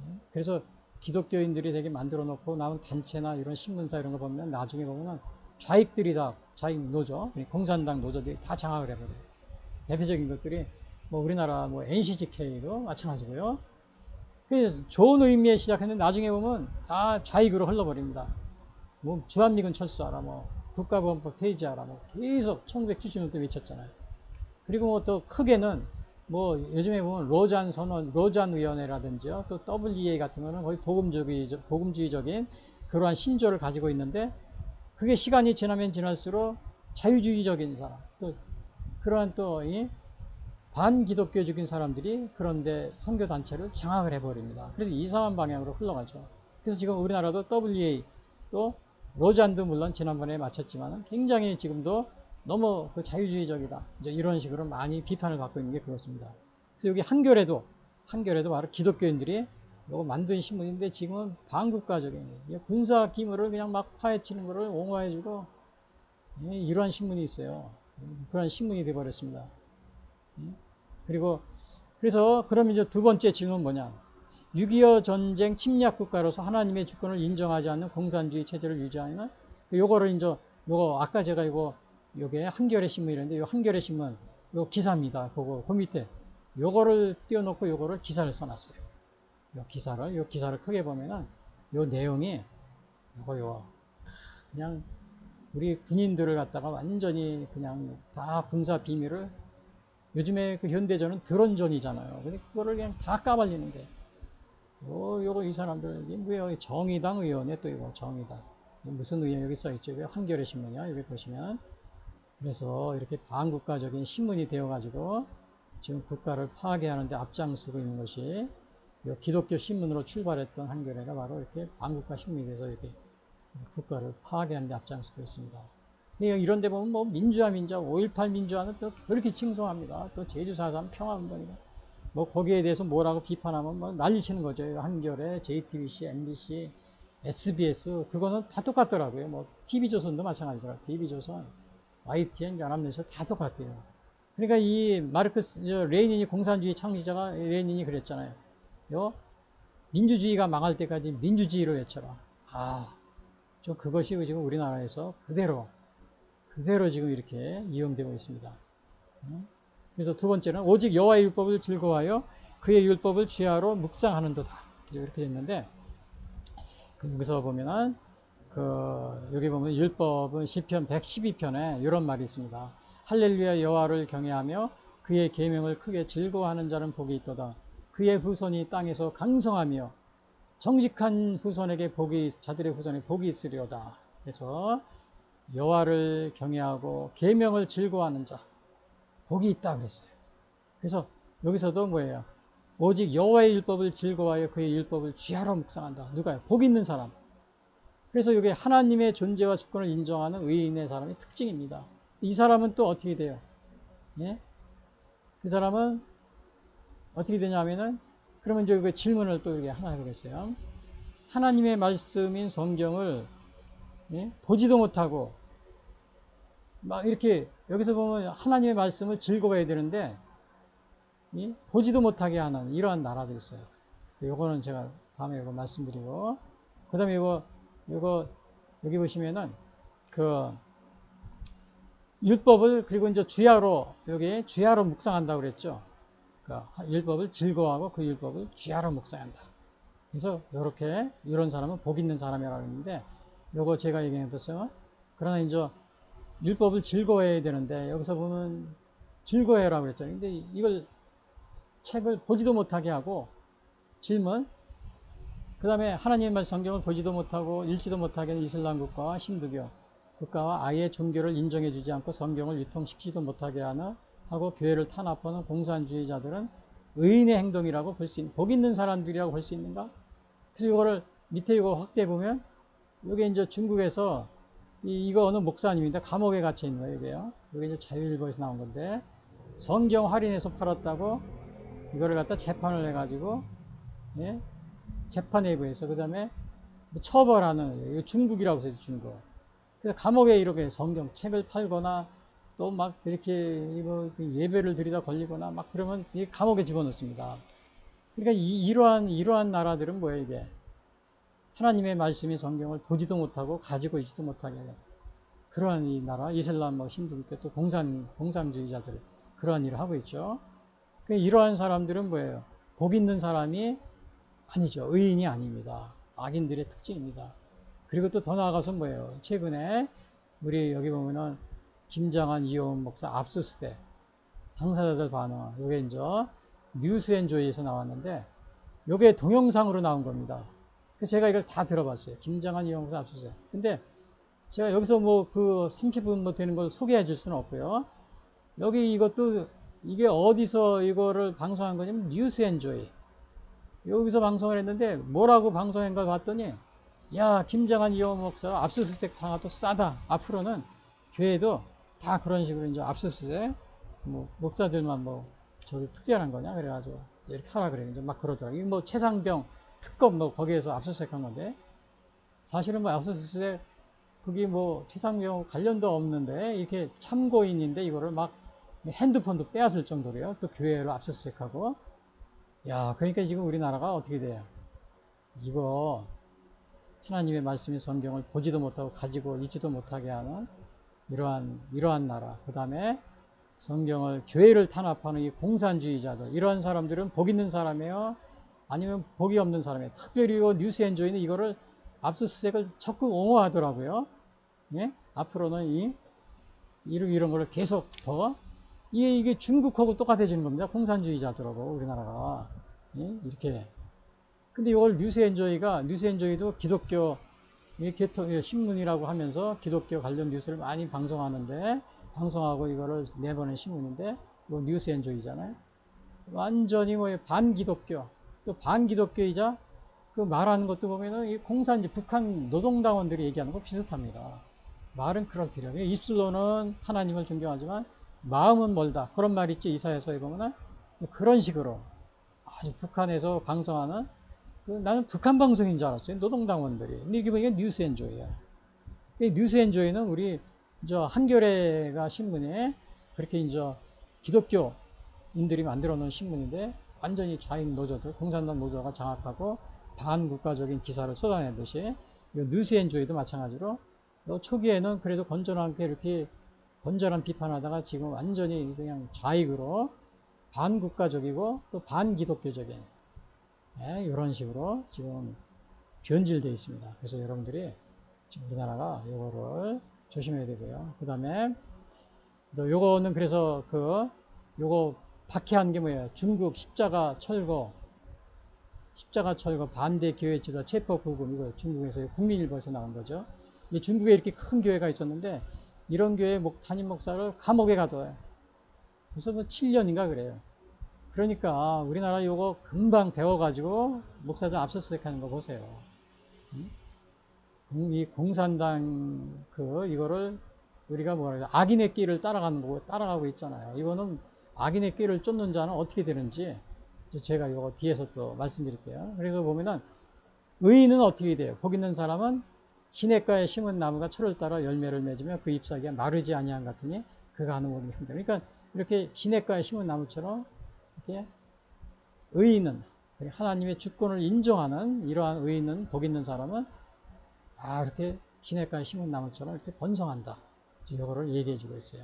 예? 그래서 기독교인들이 되게 만들어 놓고 나온 단체나 이런 신문사 이런 거 보면 나중에 보면 좌익들이 다, 좌익 노조, 공산당 노조들이 다 장악을 해버려요. 대표적인 것들이 뭐 우리나라 뭐 NCGK도 마찬가지고요. 그래서 좋은 의미에 시작했는데 나중에 보면 다 좌익으로 흘러버립니다. 뭐 주한미군 철수하라, 뭐 국가보안법 폐지하라, 뭐 계속 1970년대 외쳤잖아요. 그리고 뭐 또 크게는 뭐 요즘에 보면 로잔 선언, 로잔 위원회라든지요, 또 WEA 같은 거는 거의 복음주의적인 그러한 신조를 가지고 있는데, 그게 시간이 지나면 지날수록 자유주의적인 사람, 또 그러한 또 이 반기독교적인 사람들이 그런데 선교단체를 장악을 해버립니다. 그래서 이상한 방향으로 흘러가죠. 그래서 지금 우리나라도 WEA, 또 로잔도 물론 지난번에 마쳤지만 굉장히 지금도 너무 그 자유주의적이다, 이제 이런 식으로 많이 비판을 받고 있는 게 그렇습니다. 그래서 여기 한겨레도 바로 기독교인들이 이거 만든 신문인데, 지금은 반국가적인 군사 기물을 그냥 막 파헤치는 거를 옹호해주고, 이러한 신문이 있어요. 그런 신문이 되어버렸습니다. 그리고 그래서 그럼 이제 두 번째 질문은 뭐냐? 6.25 전쟁 침략 국가로서 하나님의 주권을 인정하지 않는 공산주의 체제를 유지하는, 요거를 이제 요거 아까 제가 요게 한겨레 신문이랬는데, 요 한겨레 신문 요 기사입니다. 그 밑에 요거를 띄워놓고 요거를 기사를 써놨어요. 요 기사를 크게 보면은 요 내용이 요거 그냥 우리 군인들을 갖다가 완전히 그냥 다 군사 비밀을, 요즘에 그 현대전은 드론전이잖아요. 근데 그거를 그냥 다 까발리는데, 요거 이 사람들, 이게 뭐야, 정의당 의원에 또 이거 정의당. 무슨 의원 여기 써있죠? 이게 한겨레 신문이야. 여기 보시면. 그래서 이렇게 반국가적인 신문이 되어가지고 지금 국가를 파괴하는데 앞장서고 있는 것이, 기독교 신문으로 출발했던 한겨레가 바로 이렇게 반국가 신문이 돼서 이렇게 국가를 파괴하는데 앞장서고 있습니다. 이런 데 보면 뭐 민주화, 5.18 민주화는 또 그렇게 칭송합니다. 또 제주 4.3 평화운동이다, 뭐 거기에 대해서 뭐라고 비판하면 뭐 난리치는 거죠. 한겨레, JTBC, MBC, SBS, 그거는 다 똑같더라고요. 뭐 TV조선도 마찬가지더라고요. TV조선, YTN, 연합뉴스 다 똑같아요. 그러니까 이 마르크스, 레닌이, 공산주의 창시자가 레닌이 그랬잖아요. 민주주의가 망할 때까지 민주주의를 외쳐라. 그것이 지금 우리나라에서 그대로 지금 이렇게 이용되고 있습니다. 그래서 두 번째는 오직 여호와의 율법을 즐거워하여 그의 율법을 주야로 묵상하는도다, 이렇게 됐는데, 여기서 보면은 여기 보면 율법은 시편 112편에 이런 말이 있습니다. 할렐루야, 여호와를 경외하며 그의 계명을 크게 즐거워하는 자는 복이 있도다. 그의 후손이 땅에서 강성하며 정직한 후손에게 자들의 후손에 복이 있으리로다. 그래서 여호와를 경외하고 계명을 즐거워하는 자, 복이 있다 그랬어요. 그래서 여기서도 뭐예요? 오직 여호와의 율법을 즐거워하여 그의 율법을 주야로 묵상한다. 누가요? 복 있는 사람. 그래서 이게 하나님의 존재와 주권을 인정하는 의인의 사람의 특징입니다. 이 사람은 또 어떻게 돼요? 예? 그 사람은 어떻게 되냐면은, 그러면 이제 그 질문을 또 이렇게 하나 해보겠어요. 하나님의 말씀인 성경을 보지도 못하고 막 이렇게, 여기서 보면 하나님의 말씀을 즐거워해야 되는데 보지도 못하게 하는 이러한 나라도 있어요. 요거는 제가 다음에 이거 말씀드리고, 그 다음에 이거, 여기 보시면은, 그, 율법을, 그리고 이제 여기 주야로 묵상한다고 그랬죠. 그 율법을 즐거워하고 그 율법을 주야로 묵상한다. 그래서 이런 사람은 복 있는 사람이라고 했는데, 요거 제가 얘기했었어요. 그러나 이제 율법을 즐거워해야 되는데, 여기서 보면 즐거워해라고 그랬잖아요. 근데 이걸 책을 보지도 못하게 하고, 질문, 그 다음에 하나님의 말씀 성경을 보지도 못하고 읽지도 못하게 하는 이슬람 국가와 힌두교 국가와 아예 종교를 인정해 주지 않고 성경을 유통시키지도 못하게 하고 교회를 탄압하는 공산주의자들은 의인의 행동이라고 볼 수 있는, 복 있는 사람들이라고 볼 수 있는가? 그래서 이거를 밑에 이거 확대해 보면, 이게 이제 중국에서 이거 어느 목사님인데 감옥에 갇혀 있는 거예요, 이게요. 이게 이제 자유일보에서 나온 건데, 성경 할인해서 팔았다고 이거를 갖다 재판을 해가지고, 예? 재판 내부에서 그 다음에 처벌하는, 중국이라고 해서 중국. 그래서 감옥에 이렇게 성경 책을 팔거나 또 막 이렇게 예배를 드리다 걸리거나 막 그러면 이 감옥에 집어넣습니다. 그러니까 이러한 나라들은 뭐예요, 이게? 하나님의 말씀이 성경을 보지도 못하고 가지고 있지도 못하게 해요. 그러한 이 나라, 이슬람, 힌두교 또 공산주의자들, 그러한 일을 하고 있죠. 그러니까 이러한 사람들은 뭐예요? 복 있는 사람이 아니죠. 의인이 아닙니다. 악인들의 특징입니다. 그리고 또 더 나아가서 뭐예요? 최근에 우리 여기 보면은 김장한 이호은 목사 압수수색 당사자들 반응, 요게 이제 뉴스앤조이에서 나왔는데, 요게 동영상으로 나온 겁니다. 그래서 제가 이걸 다 들어봤어요. 김장한 이호은 목사 압수수색. 근데 제가 여기서 뭐 그 30분 뭐 되는 걸 소개해 줄 수는 없고요. 여기 이것도 이게 어디서 이거를 방송한 거냐면 뉴스앤조이. 여기서 방송을 했는데 뭐라고 방송한가 봤더니, 야, 김장한 이호 목사 압수수색 당하도 싸다. 앞으로는 교회도 다 그런 식으로 이제 압수수색, 뭐 목사들만 뭐 저기 특별한 거냐 그래가지고 이렇게 하라 그래. 이제 막 그러더라고요. 이거 뭐 최상병 특검 뭐 거기에서 압수수색한 건데, 사실은 뭐 압수수색 그게 뭐 최상병 관련도 없는데 이렇게 참고인인데 이거를 막 핸드폰도 빼앗을 정도로요. 또 교회로 압수수색하고. 야, 그러니까 지금 우리나라가 어떻게 돼요? 이거 하나님의 말씀이 성경을 보지도 못하고 가지고 있지도 못하게 하는 이러한 나라. 그 다음에 성경을, 교회를 탄압하는 이 공산주의자들, 이러한 사람들은 복 있는 사람이에요? 아니면 복이 없는 사람이에요? 특별히 뉴스엔조이는 이거를 압수수색을 적극 옹호하더라고요. 예? 앞으로는 이런 거를 계속 더, 이게 중국하고 똑같아지는 겁니다. 공산주의자들하고 우리나라가. 예? 이렇게. 근데 이걸 뉴스엔조이도 기독교 신문이라고 하면서 기독교 관련 뉴스를 많이 방송하고 이거를 내보낸 신문인데, 이거 뉴스엔조이잖아요. 완전히 뭐 반기독교, 또 반기독교이자 그 말하는 것도 보면은 이 북한 노동당원들이 얘기하는 거 비슷합니다. 말은 그렇더라고요. 입술로는 하나님을 존경하지만 마음은 멀다. 그런 말 있죠. 이사야서에 보면은 그런 식으로 아주 북한에서 방송하는, 나는 북한 방송인 줄 알았어요. 노동당원들이. 근데 이게 보니까 뉴스엔조이야. 뉴스엔조이는 우리 한겨레가 신문에 그렇게 이제 기독교인들이 만들어 놓은 신문인데, 완전히 좌익 노조들, 공산당 노조가 장악하고 반국가적인 기사를 쏟아내듯이 뉴스엔조이도 마찬가지로 초기에는 그래도 건전한 비판하다가 지금 완전히 그냥 좌익으로 반국가적이고 또 반기독교적인, 예, 이런 식으로 지금 변질되어 있습니다. 그래서 여러분들이 지금 우리나라가 이거를 조심해야 되고요. 그 다음에 요거는 그래서 요거 박해한 게 뭐예요? 중국 십자가 철거 반대 교회 지도 체포 구금, 이거 중국에서 국민일보에서 나온 거죠. 중국에 이렇게 큰 교회가 있었는데 이런 교회 담임 목사를 감옥에 가둬요. 그래서 뭐 7년인가 그래요. 그러니까 우리나라 요거 금방 배워가지고 목사들 압수수색하는 거 보세요. 이 공산당 이거를 우리가 악인의 길을 따라가고 있잖아요. 이거는 악인의 길을 쫓는 자는 어떻게 되는지 제가 이거 뒤에서 또 말씀드릴게요. 그래서 보면은 의인은 어떻게 돼요? 복 있는 사람은 시냇가에 심은 나무가 철을 따라 열매를 맺으며 그 잎사귀가 마르지 아니한 같으니 그가 하는 모든 힘들. 그러니까 이렇게 시냇가에 심은 나무처럼 이렇게 의인은 하나님의 주권을 인정하는 이러한 의인은, 복 있는 사람은 이렇게 시냇가에 심은 나무처럼 이렇게 번성한다. 이거를 얘기해 주고 있어요.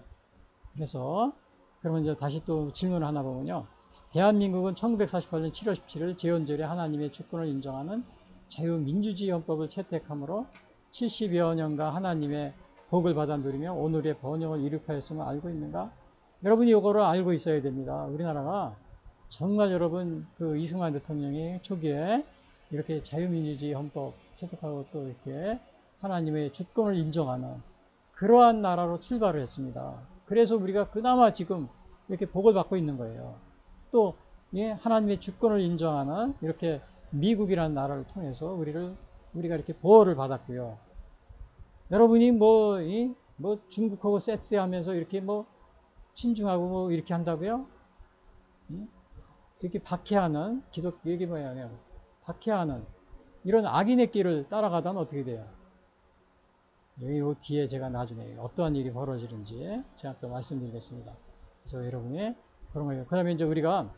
그래서 그러면 이제 다시 또 질문을 하나 보면요. 대한민국은 1948년 7월 17일 제헌절에 하나님의 주권을 인정하는 자유민주주의 헌법을 채택함으로 70여 년간 하나님의 복을 받아 누리며 오늘의 번영을 이룩하였음을 알고 있는가? 여러분이 이거를 알고 있어야 됩니다. 우리나라가 정말 여러분 그 이승만 대통령이 초기에 이렇게 자유민주주의 헌법 채택하고 또 이렇게 하나님의 주권을 인정하는 그러한 나라로 출발을 했습니다. 그래서 우리가 그나마 지금 이렇게 복을 받고 있는 거예요. 또 하나님의 주권을 인정하는 이렇게 미국이라는 나라를 통해서 우리가 이렇게 보호를 받았고요. 여러분이 뭐 중국하고 쎄쎄하면서 이렇게 뭐 친중하고 뭐 이렇게 한다고요? 이렇게 박해하는 이게 뭐야? 박해하는 이런 악인의 길을 따라가다면 어떻게 돼요? 여기 뒤에 제가 나중에 어떠한 일이 벌어지는지 제가 또 말씀드리겠습니다. 그래서 여러분이 그런 거예요. 그 다음에 이제 우리가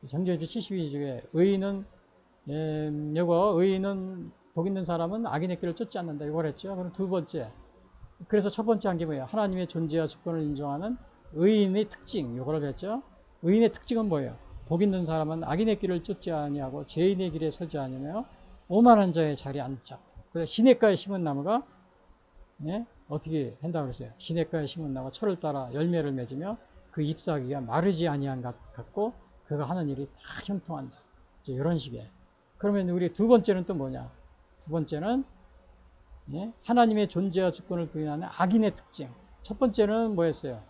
정죄주 72조에 의인은 복 있는 사람은 악인의 길을 쫓지 않는다. 이걸 했죠. 그럼 두 번째. 그래서 첫 번째 한 게 뭐예요? 하나님의 존재와 주권을 인정하는 의인의 특징. 이걸 했죠. 의인의 특징은 뭐예요? 복 있는 사람은 악인의 길을 쫓지 아니하고 죄인의 길에 서지 아니하며 오만한 자의 자리에 앉자. 그래서 시냇가에 심은 나무가 어떻게 한다고 그랬어요? 시냇가에 심은 나무가 철을 따라 열매를 맺으며 그 잎사귀가 마르지 아니한 것 같고 그가 하는 일이 다 형통한다. 이런 식의. 그러면 우리 두 번째는 또 뭐냐? 두 번째는 하나님의 존재와 주권을 부인하는 악인의 특징. 첫 번째는 뭐였어요?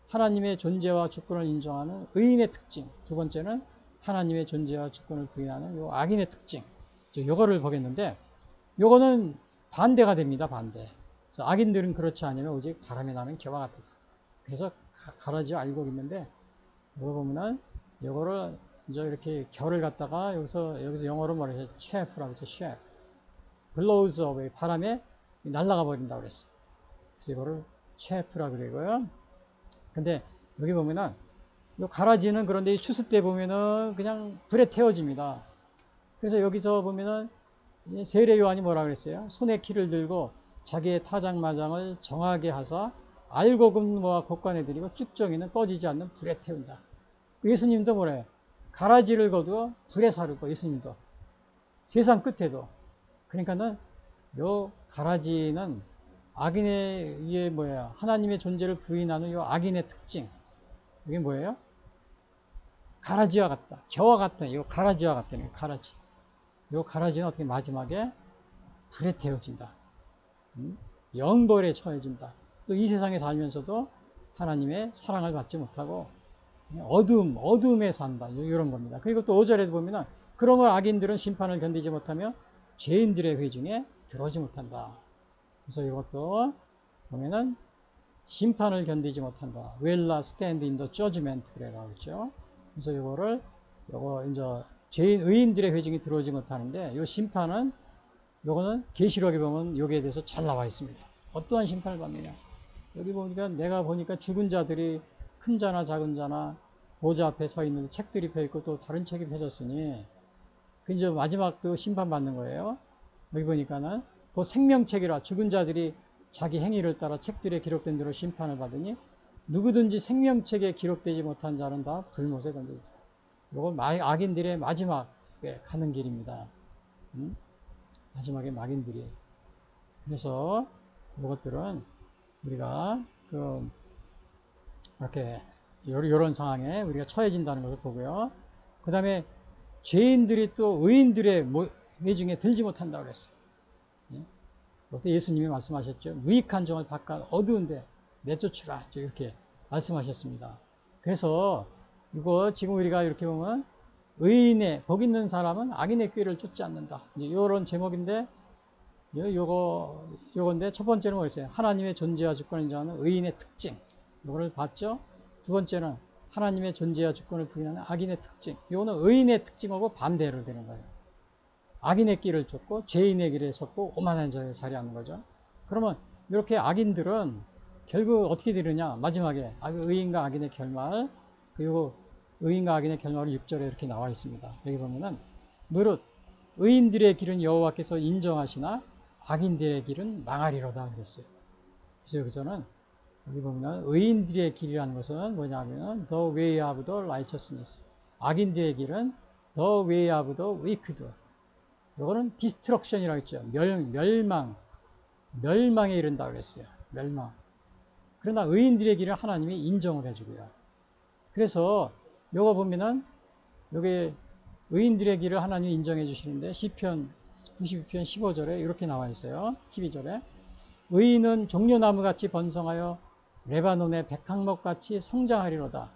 하나님의 존재와 주권을 인정하는 의인의 특징. 두 번째는 하나님의 존재와 주권을 부인하는 요 악인의 특징. 요거를 보겠는데 요거는 반대가 됩니다. 반대. 그래서 악인들은 그렇지 않으면 오직 바람에 나는 겨와 같다. 그래서 가라지 알고 있는데 이거 보면은 요거를 이제 이렇게 결을 갖다가 여기서 영어로 말해서 chef라고 했죠. chef. blows away. 바람에 날아가 버린다고 그랬어. 그래서 이거를 chef라고 그러고요. 근데 여기 보면은 요 가라지는 그런데 추수 때 보면은 그냥 불에 태워집니다. 그래서 여기서 보면은 세례 요한이 뭐라 그랬어요? 손에 키를 들고 자기의 타작마장을 정하게 하사 알곡은 곡간에 들이고 쭉정이는 꺼지지 않는 불에 태운다. 예수님도 뭐래요? 가라지를 거두어 불에 사르고 예수님도 세상 끝에도. 그러니까는 요 가라지는 악인의 하나님의 존재를 부인하는 요 악인의 특징. 이게 뭐예요? 가라지와 같다. 겨와 같다. 요 가라지와 같다는 가라지. 요 가라지는 어떻게 마지막에 불에 태워진다. 영벌에 처해진다. 또 이 세상에 살면서도 하나님의 사랑을 받지 못하고 어둠에 산다. 이런 겁니다. 그리고 또 5절에도 보면은 그러므로 악인들은 심판을 견디지 못하며 죄인들의 회중에 들어오지 못한다. 그래서 이것도 보면은 심판을 견디지 못한다. will not stand in the judgment 그래라고 했죠. 그래서 요거 이제 의인들의 회중이 들어오지 못하는데 이 심판은 요거는 계시록에 보면 여기에 대해서 잘 나와 있습니다. 어떠한 심판을 받느냐? 여기 보니까 내가 보니까 죽은 자들이 큰 자나 작은 자나 보좌 앞에 서 있는데 책들이 펴 있고 또 다른 책이 펴졌으니 그 이제 마지막 그 심판 받는 거예요. 여기 보니까는 그 생명책이라 죽은 자들이 자기 행위를 따라 책들에 기록된 대로 심판을 받으니 누구든지 생명책에 기록되지 못한 자는 다 불못에 던진다. 이건 악인들의 마지막에 가는 길입니다. 마지막에 악인들이. 그래서 이것들은 우리가 이렇게 이런 상황에 우리가 처해진다는 것을 보고요. 그 다음에 죄인들이 또 의인들의 회중에 들지 못한다고 그랬어요. 그것도 예수님이 말씀하셨죠. 무익한 종을 바깥 어두운데 내쫓으라. 이렇게 말씀하셨습니다. 그래서 이거 지금 우리가 이렇게 보면 의인의 복 있는 사람은 악인의 꾀를 쫓지 않는다. 이런 제목인데 요건데 첫 번째는 뭐였어요? 하나님의 존재와 주권을 인정하는 의인의 특징. 이거를 봤죠. 두 번째는 하나님의 존재와 주권을 부인하는 악인의 특징. 이거는 의인의 특징하고 반대로 되는 거예요. 악인의 길을 쫓고 죄인의 길에 섰고 오만한 자의 자리에 앉는 거죠. 그러면 이렇게 악인들은 결국 어떻게 되느냐? 마지막에 의인과 악인의 결말 그리고 의인과 악인의 결말은 6절에 이렇게 나와 있습니다. 여기 보면은 무릇 의인들의 길은 여호와께서 인정하시나 악인들의 길은 망하리로다 그랬어요. 그래서 여기서는 여기 보면 의인들의 길이라는 것은 뭐냐면 the way of the righteousness. 악인들의 길은 the way of the wicked. 이거는 destruction이라고 했죠. 멸망에 이른다 그랬어요. 멸망. 그러나 의인들의 길은 하나님이 인정을 해주고요. 그래서 요거 보면은 요게 의인들의 길을 하나님이 인정해 주시는데 시편 92편 15절에 이렇게 나와 있어요. 12절에 의인은 종려나무같이 번성하여 레바논의 백향목같이 성장하리로다.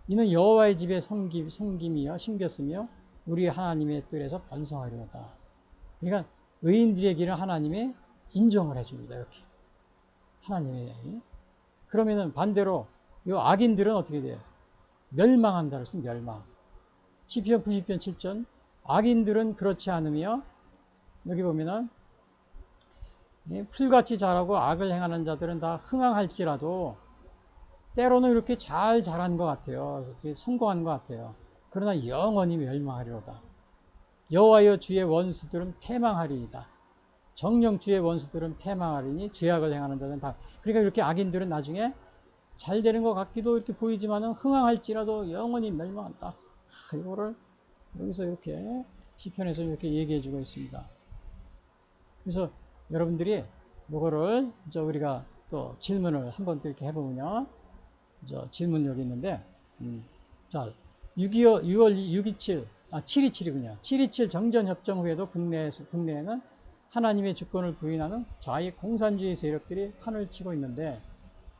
이는 여호와의 집에 섬김이여 심겼으며 우리 하나님의 뜰에서 번성하리로다. 그러니까 의인들의 길은 하나님이 인정을 해줍니다. 이렇게 하나님의. 그러면은 반대로 이 악인들은 어떻게 돼요? 멸망한다 그랬으면 멸망. 시편 90편 7절 악인들은 그렇지 않으며 여기 보면은 풀같이 자라고 악을 행하는 자들은 다 흥황할지라도 때로는 이렇게 잘 자란 것 같아요. 성공한 것 같아요. 그러나 영원히 멸망하리로다. 여호와여 주의 원수들은 패망하리이다. 정령 주의 원수들은 패망하리니 죄악을 행하는 자들은 다. 그러니까 이렇게 악인들은 나중에 잘 되는 것 같기도 이렇게 보이지만은 흥황할지라도 영원히 멸망한다. 이거를 여기서 이렇게 시편에서 이렇게 얘기해 주고 있습니다. 그래서 여러분들이 이거를 우리가 또 질문을 한번 또 이렇게 해보면요. 질문 여기 있는데, 자, 727이군요. 727 정전협정 후에도 국내에는 하나님의 주권을 부인하는 좌익 공산주의 세력들이 판을 치고 있는데,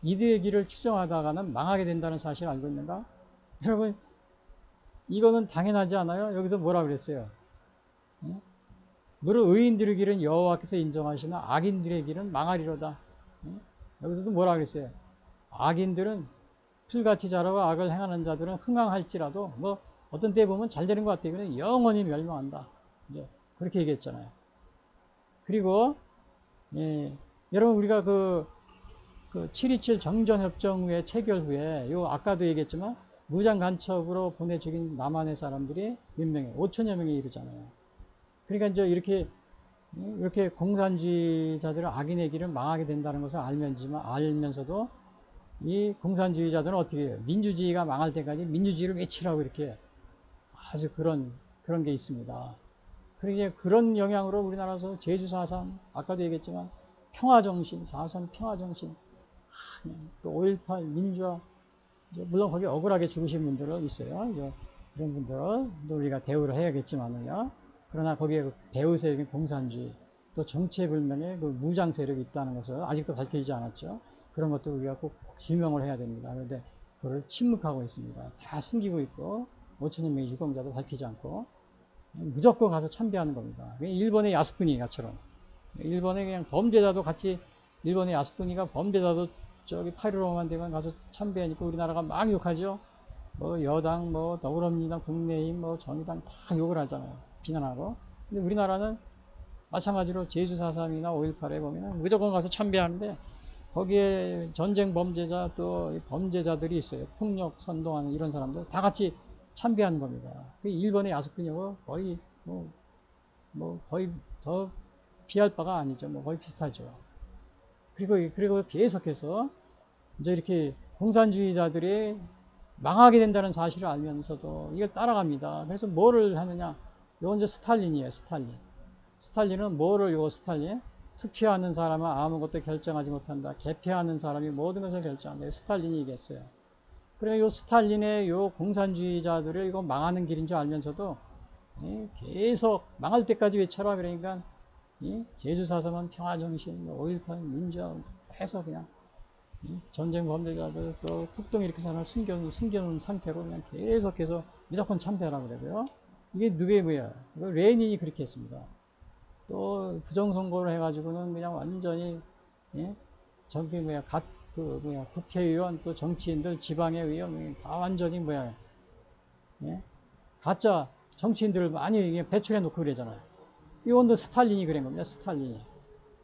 이들의 길을 추종하다가는 망하게 된다는 사실을 알고 있는가? 여러분, 이거는 당연하지 않아요? 여기서 뭐라 그랬어요? 무릇 의인들의 길은 여호와께서 인정하시나 악인들의 길은 망하리로다. 여기서도 뭐라 그랬어요? 악인들은 풀같이 자라고 악을 행하는 자들은 흥황할지라도 뭐 어떤 때 보면 잘 되는 것 같아요. 그냥 영원히 멸망한다. 이제 그렇게 얘기했잖아요. 그리고 여러분 우리가 그 7.27 정전협정 후에 체결 후에 요 아까도 얘기했지만 무장 간첩으로 보내 죽인 남한의 사람들이 몇 명이에요? 5천여 명이 이르잖아요. 그러니까 이제 이렇게 공산주의자들은 악인의 길은 망하게 된다는 것을 알면서도 이 공산주의자들은 어떻게 해요? 민주주의가 망할 때까지 민주주의를 외치라고 이렇게 아주 그런 게 있습니다. 그러니까 그런 영향으로 우리나라에서 제주 4.3 아까도 얘기했지만 평화정신, 4.3 평화정신, 또 5.18 민주화, 물론 거기 억울하게 죽으신 분들은 있어요. 그런 분들은 우리가 대우를 해야겠지만요. 그러나 거기에 그 배후 세력인 공산주의, 또 정체불명의 그 무장 세력이 있다는 것을 아직도 밝혀지지 않았죠. 그런 것도 우리가 꼭 규명을 해야 됩니다. 그런데 그걸 침묵하고 있습니다. 다 숨기고 있고 5천여 명의 유공자도 밝히지 않고 무조건 가서 참배하는 겁니다. 일본의 야스쿠니가처럼 일본의 그냥 범죄자도 같이 일본의 야스쿠니가 범죄자도 저기 8.15만 되면 가서 참배하니까 우리나라가 막 욕하죠. 뭐 여당, 뭐 더불어민주당, 국민의힘, 뭐 정의당 다 욕을 하잖아요. 비난하고. 근데 우리나라는 마찬가지로 제주 4.3이나 5.18에 보면 무조건 가서 참배하는데 거기에 전쟁 범죄자 또 범죄자들이 있어요. 폭력 선동하는 이런 사람들 다 같이 참배하는 겁니다. 일본의 야스쿠니하고 거의 거의 더 비할 바가 아니죠. 뭐 거의 비슷하죠. 그리고 계속해서 이제 이렇게 공산주의자들이 망하게 된다는 사실을 알면서도 이걸 따라갑니다. 그래서 뭐를 하느냐? 이건 이제 스탈린이에요. 스탈린은 뭐를 요 스탈린? 투표하는 사람은 아무것도 결정하지 못한다. 개표하는 사람이 모든 것을 결정한다. 스탈린이 얘기했어요. 그래 요 스탈린의 요 공산주의자들을 이거 망하는 길인 줄 알면서도 계속 망할 때까지 외쳐라. 그러니까 제주 4.3은 평화정신, 5.18 민주화 해서 그냥 전쟁 범죄자들 또 북동 이렇게 사람을 숨겨놓은 상태로 그냥 계속해서 무조건 참배하라고 그러고요. 이게 누구의 뭐야? 레닌이 그렇게 했습니다. 또 부정선거를 해가지고는 그냥 완전히 저기 국회의원 또 정치인들 지방의 의원 다 완전히 가짜 정치인들을 많이 배출해 놓고 그러잖아요. 이건도 스탈린이 그런 겁니다. 스탈린이.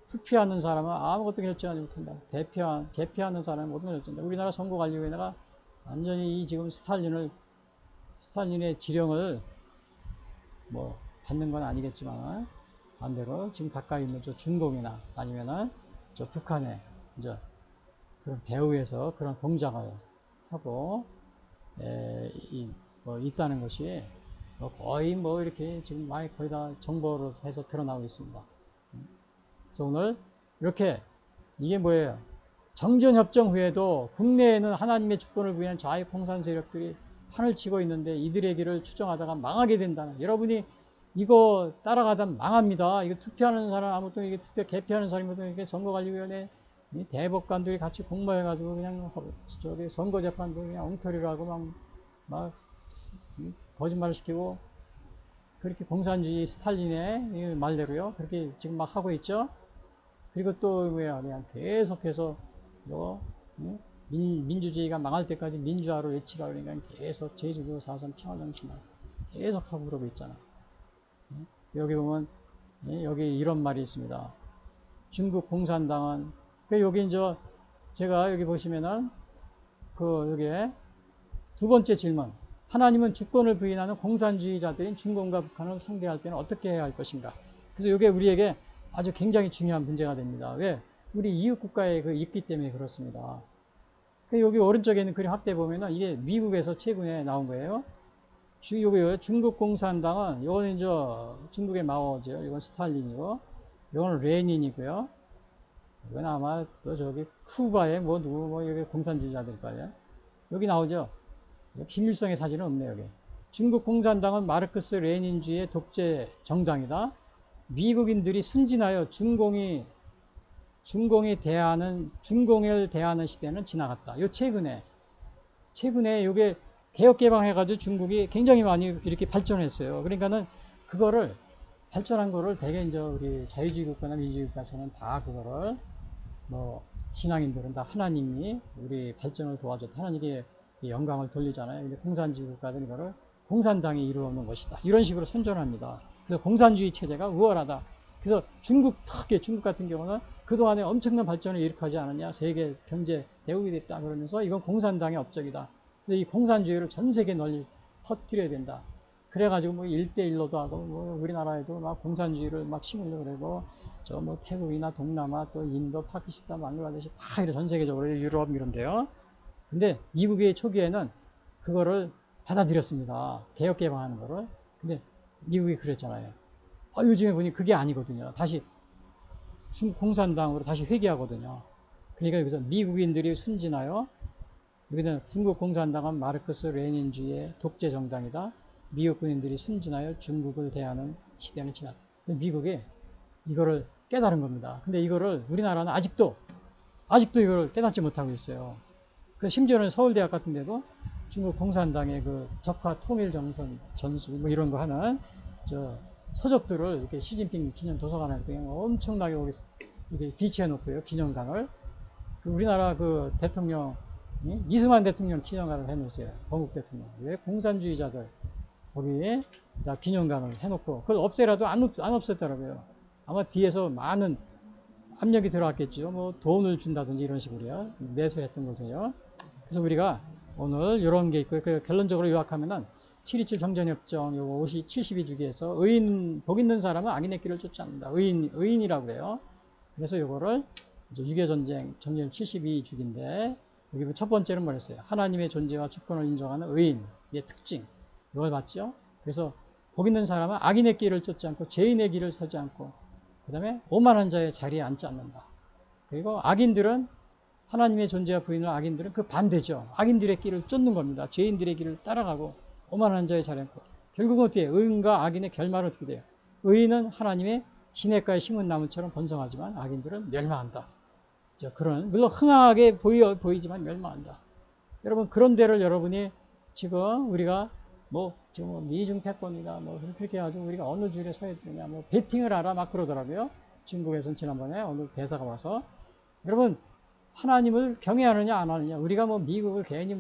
투표하는 사람은 아무것도 결정하지 못한다. 개표하는 사람은 모든 걸 결정한다. 우리나라 선거관리위원회가 완전히 지금 스탈린을 스탈린의 지령을 뭐 받는 건 아니겠지만 반대로 지금 가까이 있는 저 중공이나 아니면은 저 북한에 이제 그런 배후에서 그런 공작을 하고 뭐 있다는 것이 거의 뭐 이렇게 지금 많이 거의 다 정보로 해서 드러나고 있습니다. 그래서 오늘 이렇게 이게 뭐예요? 정전협정 후에도 국내에는 하나님의 주권을 부여한 좌익공산 세력들이 판을 치고 있는데 이들의 길을 추종하다가 망하게 된다는, 여러분이 이거 따라가다 망합니다. 이거 투표하는 사람 아무튼 이게 투표 개표하는 사람이든 이렇게 선거관리위원회 대법관들이 같이 공모해가지고 그냥 저기 선거재판도 그냥 엉터리로 하고 막 거짓말을 시키고 그렇게 공산주의 스탈린의 말대로요. 그렇게 지금 막 하고 있죠. 그리고 또 뭐야 그냥 계속해서 민주주의가 망할 때까지 민주화로 외치라 그러니까 계속 제주도 4.3 평화정신을 계속 하고 그러고 있잖아. 여기 보면 여기 이런 말이 있습니다. 중국 공산당은 여기 이제 제가 여기 보시면은 여기에 두 번째 질문, 하나님은 주권을 부인하는 공산주의자들인 중공과 북한을 상대할 때는 어떻게 해야 할 것인가. 그래서 이게 우리에게 아주 굉장히 중요한 문제가 됩니다. 왜? 우리 이웃 국가에 있기 때문에 그렇습니다. 여기 오른쪽에 있는 그림 확대 보면은 이게 미국에서 최근에 나온 거예요. 여기 중국 공산당은 이거는 이제 중국의 마오죠. 이건 스탈린이고, 이거는 레닌이고요. 이건 아마 또 저기 쿠바의 뭐 누구 뭐 여기 공산주의자들 거예요. 여기 나오죠. 김일성의 사진은 없네요. 여기. 중국 공산당은 마르크스 레닌주의 독재 정당이다. 미국인들이 순진하여 중공을 대하는 시대는 지나갔다. 요 최근에 요게 개혁 개방해가지고 중국이 굉장히 많이 이렇게 발전했어요. 그러니까는 그거를 발전한 거를 대개 이제 우리 자유주의 국가나 민주주의 국가에서는 다 그거를 뭐 신앙인들은 다 하나님이 우리 발전을 도와줬다, 하나님께 영광을 돌리잖아요. 근데 공산주의 국가들은 이거를 공산당이 이루어놓은 것이다, 이런 식으로 선전합니다. 그래서 공산주의 체제가 우월하다. 그래서 특히 중국 같은 경우는 그동안에 엄청난 발전을 일으키지 않았냐, 세계 경제 대국이 됐다 그러면서 이건 공산당의 업적이다. 그래서 이 공산주의를 전 세계에 널리 퍼뜨려야 된다. 그래가지고 뭐 1대1로도 하고, 뭐 우리나라에도 막 공산주의를 막 심으려고 그러고, 저 뭐 태국이나 동남아 또 인도, 파키스탄, 방글라데시 다 이런 전 세계적으로 유럽 이런데요. 근데 미국의 초기에는 그거를 받아들였습니다. 개혁 개방하는 거를. 근데 미국이 그랬잖아요. 요즘에 보니 그게 아니거든요. 다시 공산당으로 다시 회귀하거든요. 그러니까 여기서 미국인들이 순진하여, 여기는 중국 공산당은 마르크스 레닌주의 독재 정당이다. 미국 군인들이 순진하여 중국을 대하는 시대는 지났다. 미국이 이거를 깨달은 겁니다. 근데 이거를 우리나라는 아직도 이거를 깨닫지 못하고 있어요. 심지어는 서울대학 같은 데도 중국 공산당의 그 적화 통일 전술 뭐 이런 거 하는 서적들을 이렇게 시진핑 기념 도서관에 그냥 엄청나게 이렇게 비치해 놓고요. 기념관을. 우리나라 대통령, 이승만 대통령 기념관을 해 놓으세요. 건국 대통령. 왜 공산주의자들 거기에 다 기념관을 해 놓고, 그걸 없애라도 안 없앴더라고요. 아마 뒤에서 많은 압력이 들어왔겠죠. 뭐 돈을 준다든지 이런 식으로요. 매수했던 거죠. 그래서 우리가 오늘 이런 게 있고, 결론적으로 요약하면은 7.27 정전협정 요거 72주기에서 복 있는 사람은 악인의 길을 쫓지 않는다. 의인이라고 그래요. 그래서 요거를 6.25 전쟁 정전 72주기인데, 여기 첫 번째는 뭐랬어요? 하나님의 존재와 주권을 인정하는 의인의 특징. 이걸 봤죠? 그래서 복 있는 사람은 악인의 길을 쫓지 않고 죄인의 길을 서지 않고, 그 다음에 오만한 자의 자리에 앉지 않는다. 그리고 악인들은, 하나님의 존재와 부인을 악인들은 그 반대죠. 악인들의 길을 쫓는 겁니다. 죄인들의 길을 따라가고 오만한 자의 자리에 앉고. 결국은 어떻게 해요? 의인과 악인의 결말은 어떻게 돼요? 의인은 하나님의 시냇가에 심은 나무처럼 번성하지만 악인들은 멸망한다. 물론 흥황하게 보이지만 멸망한다. 여러분, 그런 데를 여러분이 지금 우리가 지금 미중 패권이다 그렇게 해가지고 우리가 어느 줄에 서야 되냐, 베팅을 하라 막 그러더라고요. 중국에서는 지난번에 어느 대사가 와서, 여러분 하나님을 경외하느냐 안 하느냐, 우리가 미국을 괜히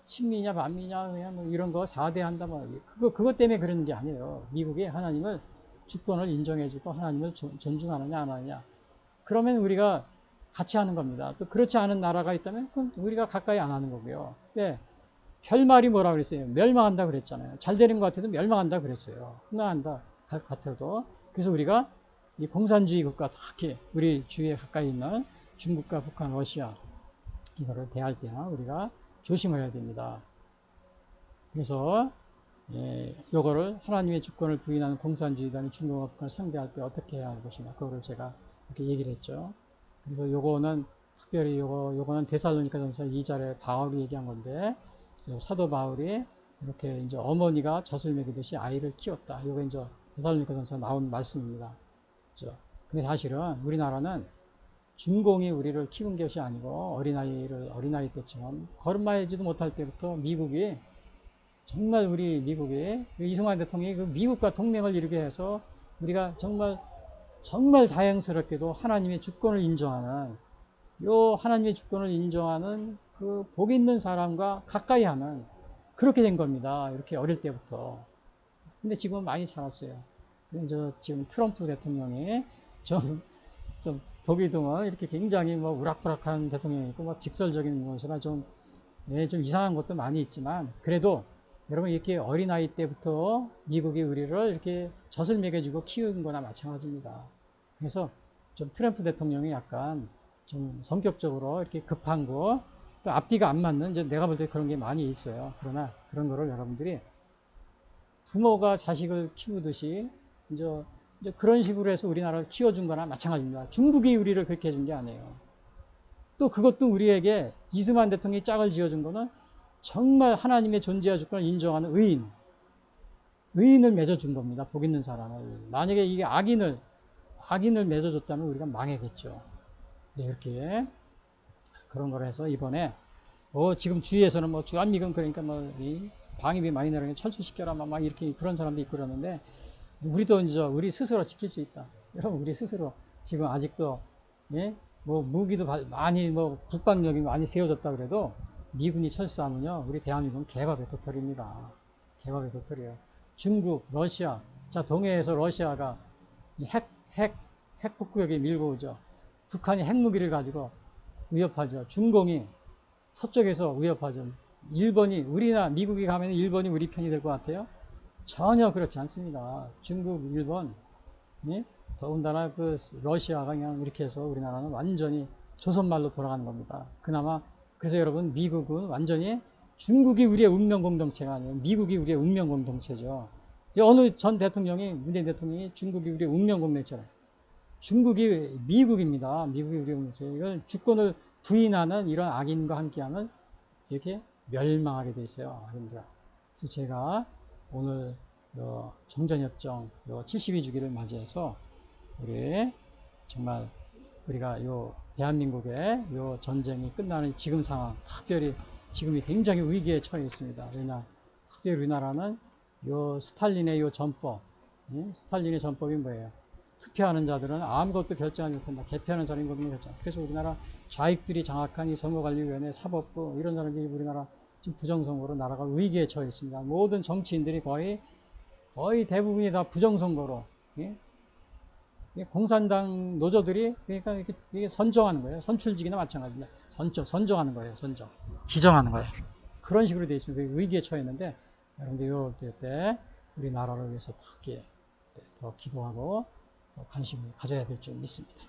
친미냐 반미냐 그냥 이런 거 4대 한다 그것 때문에 그러는 게 아니에요. 미국이 하나님을 주권을 인정해주고 하나님을 존중하느냐 안 하느냐, 그러면 우리가 같이 하는 겁니다. 또 그렇지 않은 나라가 있다면 그건 우리가 가까이 안 하는 거고요. 왜? 결말이 뭐라 그랬어요? 멸망한다 그랬잖아요. 잘 되는 것 같아도 멸망한다 그랬어요. 흥망한다 같아도. 그래서 우리가 이 공산주의 국가, 특히 우리 주위에 가까이 있는 중국과 북한, 러시아 이거를 대할 때 우리가 조심을 해야 됩니다. 그래서 요거를 하나님의 주권을 부인하는 공산주의단이 중국과 북한을 상대할 때 어떻게 해야 할 것이냐, 그거를 제가 이렇게 얘기를 했죠. 그래서 요거는 특별히 요거는 데살로니가전서 2절에 바울이 얘기한 건데, 사도 바울이 이렇게 이제 어머니가 젖을 먹이듯이 아이를 키웠다. 요게 이제 데살로니가전서 나온 말씀입니다. 그렇죠? 근데 사실은 우리나라는 중공이 우리를 키운 것이 아니고 어린아이 때처럼 걸음마이지도 못할 때부터 미국이 정말 우리 미국이 이승만 대통령이 그 미국과 동맹을 이루게 해서 우리가 정말 다행스럽게도 하나님의 주권을 인정하는 요 하나님의 주권을 인정하는 그 복 있는 사람과 가까이 하는 그렇게 된 겁니다. 이렇게 어릴 때부터. 근데 지금은 많이 자랐어요. 근데 지금 트럼프 대통령이 좀 보기 드문 이렇게 굉장히 뭐 우락부락한 대통령이 있고 막 직설적인 것이나 좀 이상한 것도 많이 있지만 그래도 여러분 이렇게 어린아이 때부터 미국이 우리를 이렇게 젖을 먹여주고 키운 거나 마찬가지입니다. 그래서 좀 트럼프 대통령이 약간 좀 성격적으로 이렇게 급한 거, 또 앞뒤가 안 맞는, 이제 내가 볼 때 그런 게 많이 있어요. 그러나 그런 거를 여러분들이 부모가 자식을 키우듯이 이제 그런 식으로 해서 우리나라를 키워준 거나 마찬가지입니다. 중국이 우리를 그렇게 해준 게 아니에요. 또 그것도 우리에게 이승만 대통령이 짝을 지어준 거는 정말 하나님의 존재와 주권을 인정하는 의인을 맺어준 겁니다. 복 있는 사람을. 만약에 이게 악인을 맺어줬다면 우리가 망했겠죠. 네, 이렇게 그런 걸 해서 이번에 지금 주위에서는 뭐 주한미군 그러니까 이 방위비 많이 내려면 철수시켜라 막 이렇게 그런 사람도 있고 그러는데 우리도 이제 우리 스스로 지킬 수 있다. 여러분 우리 스스로 지금 아직도 뭐 무기도 많이 뭐 국방력이 많이 세워졌다 그래도 미군이 철수하면요 우리 대한민국은 개밥에 도토리입니다. 개밥에 도토리예요. 중국, 러시아, 자 동해에서 러시아가 핵 폭격에 밀고 오죠. 북한이 핵무기를 가지고 위협하죠. 중공이 서쪽에서 위협하죠. 미국이 가면 일본이 우리 편이 될 것 같아요? 전혀 그렇지 않습니다. 중국, 일본, 더군다나 그 러시아가 그냥 이렇게 해서 우리나라는 완전히 조선말로 돌아가는 겁니다. 그래서 여러분 미국은 완전히 중국이 우리의 운명 공동체가 아니에요. 미국이 우리의 운명 공동체죠. 어느 전 대통령이 문재인 대통령이 중국이 우리의 운명 공동체라. 중국이 미국입니다. 미국이 우리의 공동체. 이걸 주권을 부인하는 이런 악인과 함께하면 이렇게 멸망하게 돼 있어요. 그래서 제가 오늘 정전협정 72주기를 맞이해서 정말 우리가 대한민국의 전쟁이 끝나는 지금 상황, 특별히 지금이 굉장히 위기에 처해 있습니다. 왜냐, 특별히 우리나라는 스탈린의 전법, 스탈린의 전법이 뭐예요? 투표하는 자들은 아무것도 결정하지 못한다. 개표하는 자는 것만 결정. 그래서 우리나라 좌익들이 장악한 이 선거관리위원회, 사법부 이런 사람들이 우리나라 지금 부정선거로 나라가 위기에 처해 있습니다. 모든 정치인들이 거의 대부분이 다 부정선거로 공산당 노조들이 그러니까 이게 선정하는 거예요. 선출직이나 마찬가지입니다. 선정하는 거예요. 지정하는 거예요. 그런 식으로 돼 있습니다. 위기에 처했는데 여러분들 이럴 때 우리 나라를 위해서 특히 더 기도하고 더 관심을 가져야 될 줄 믿습니다.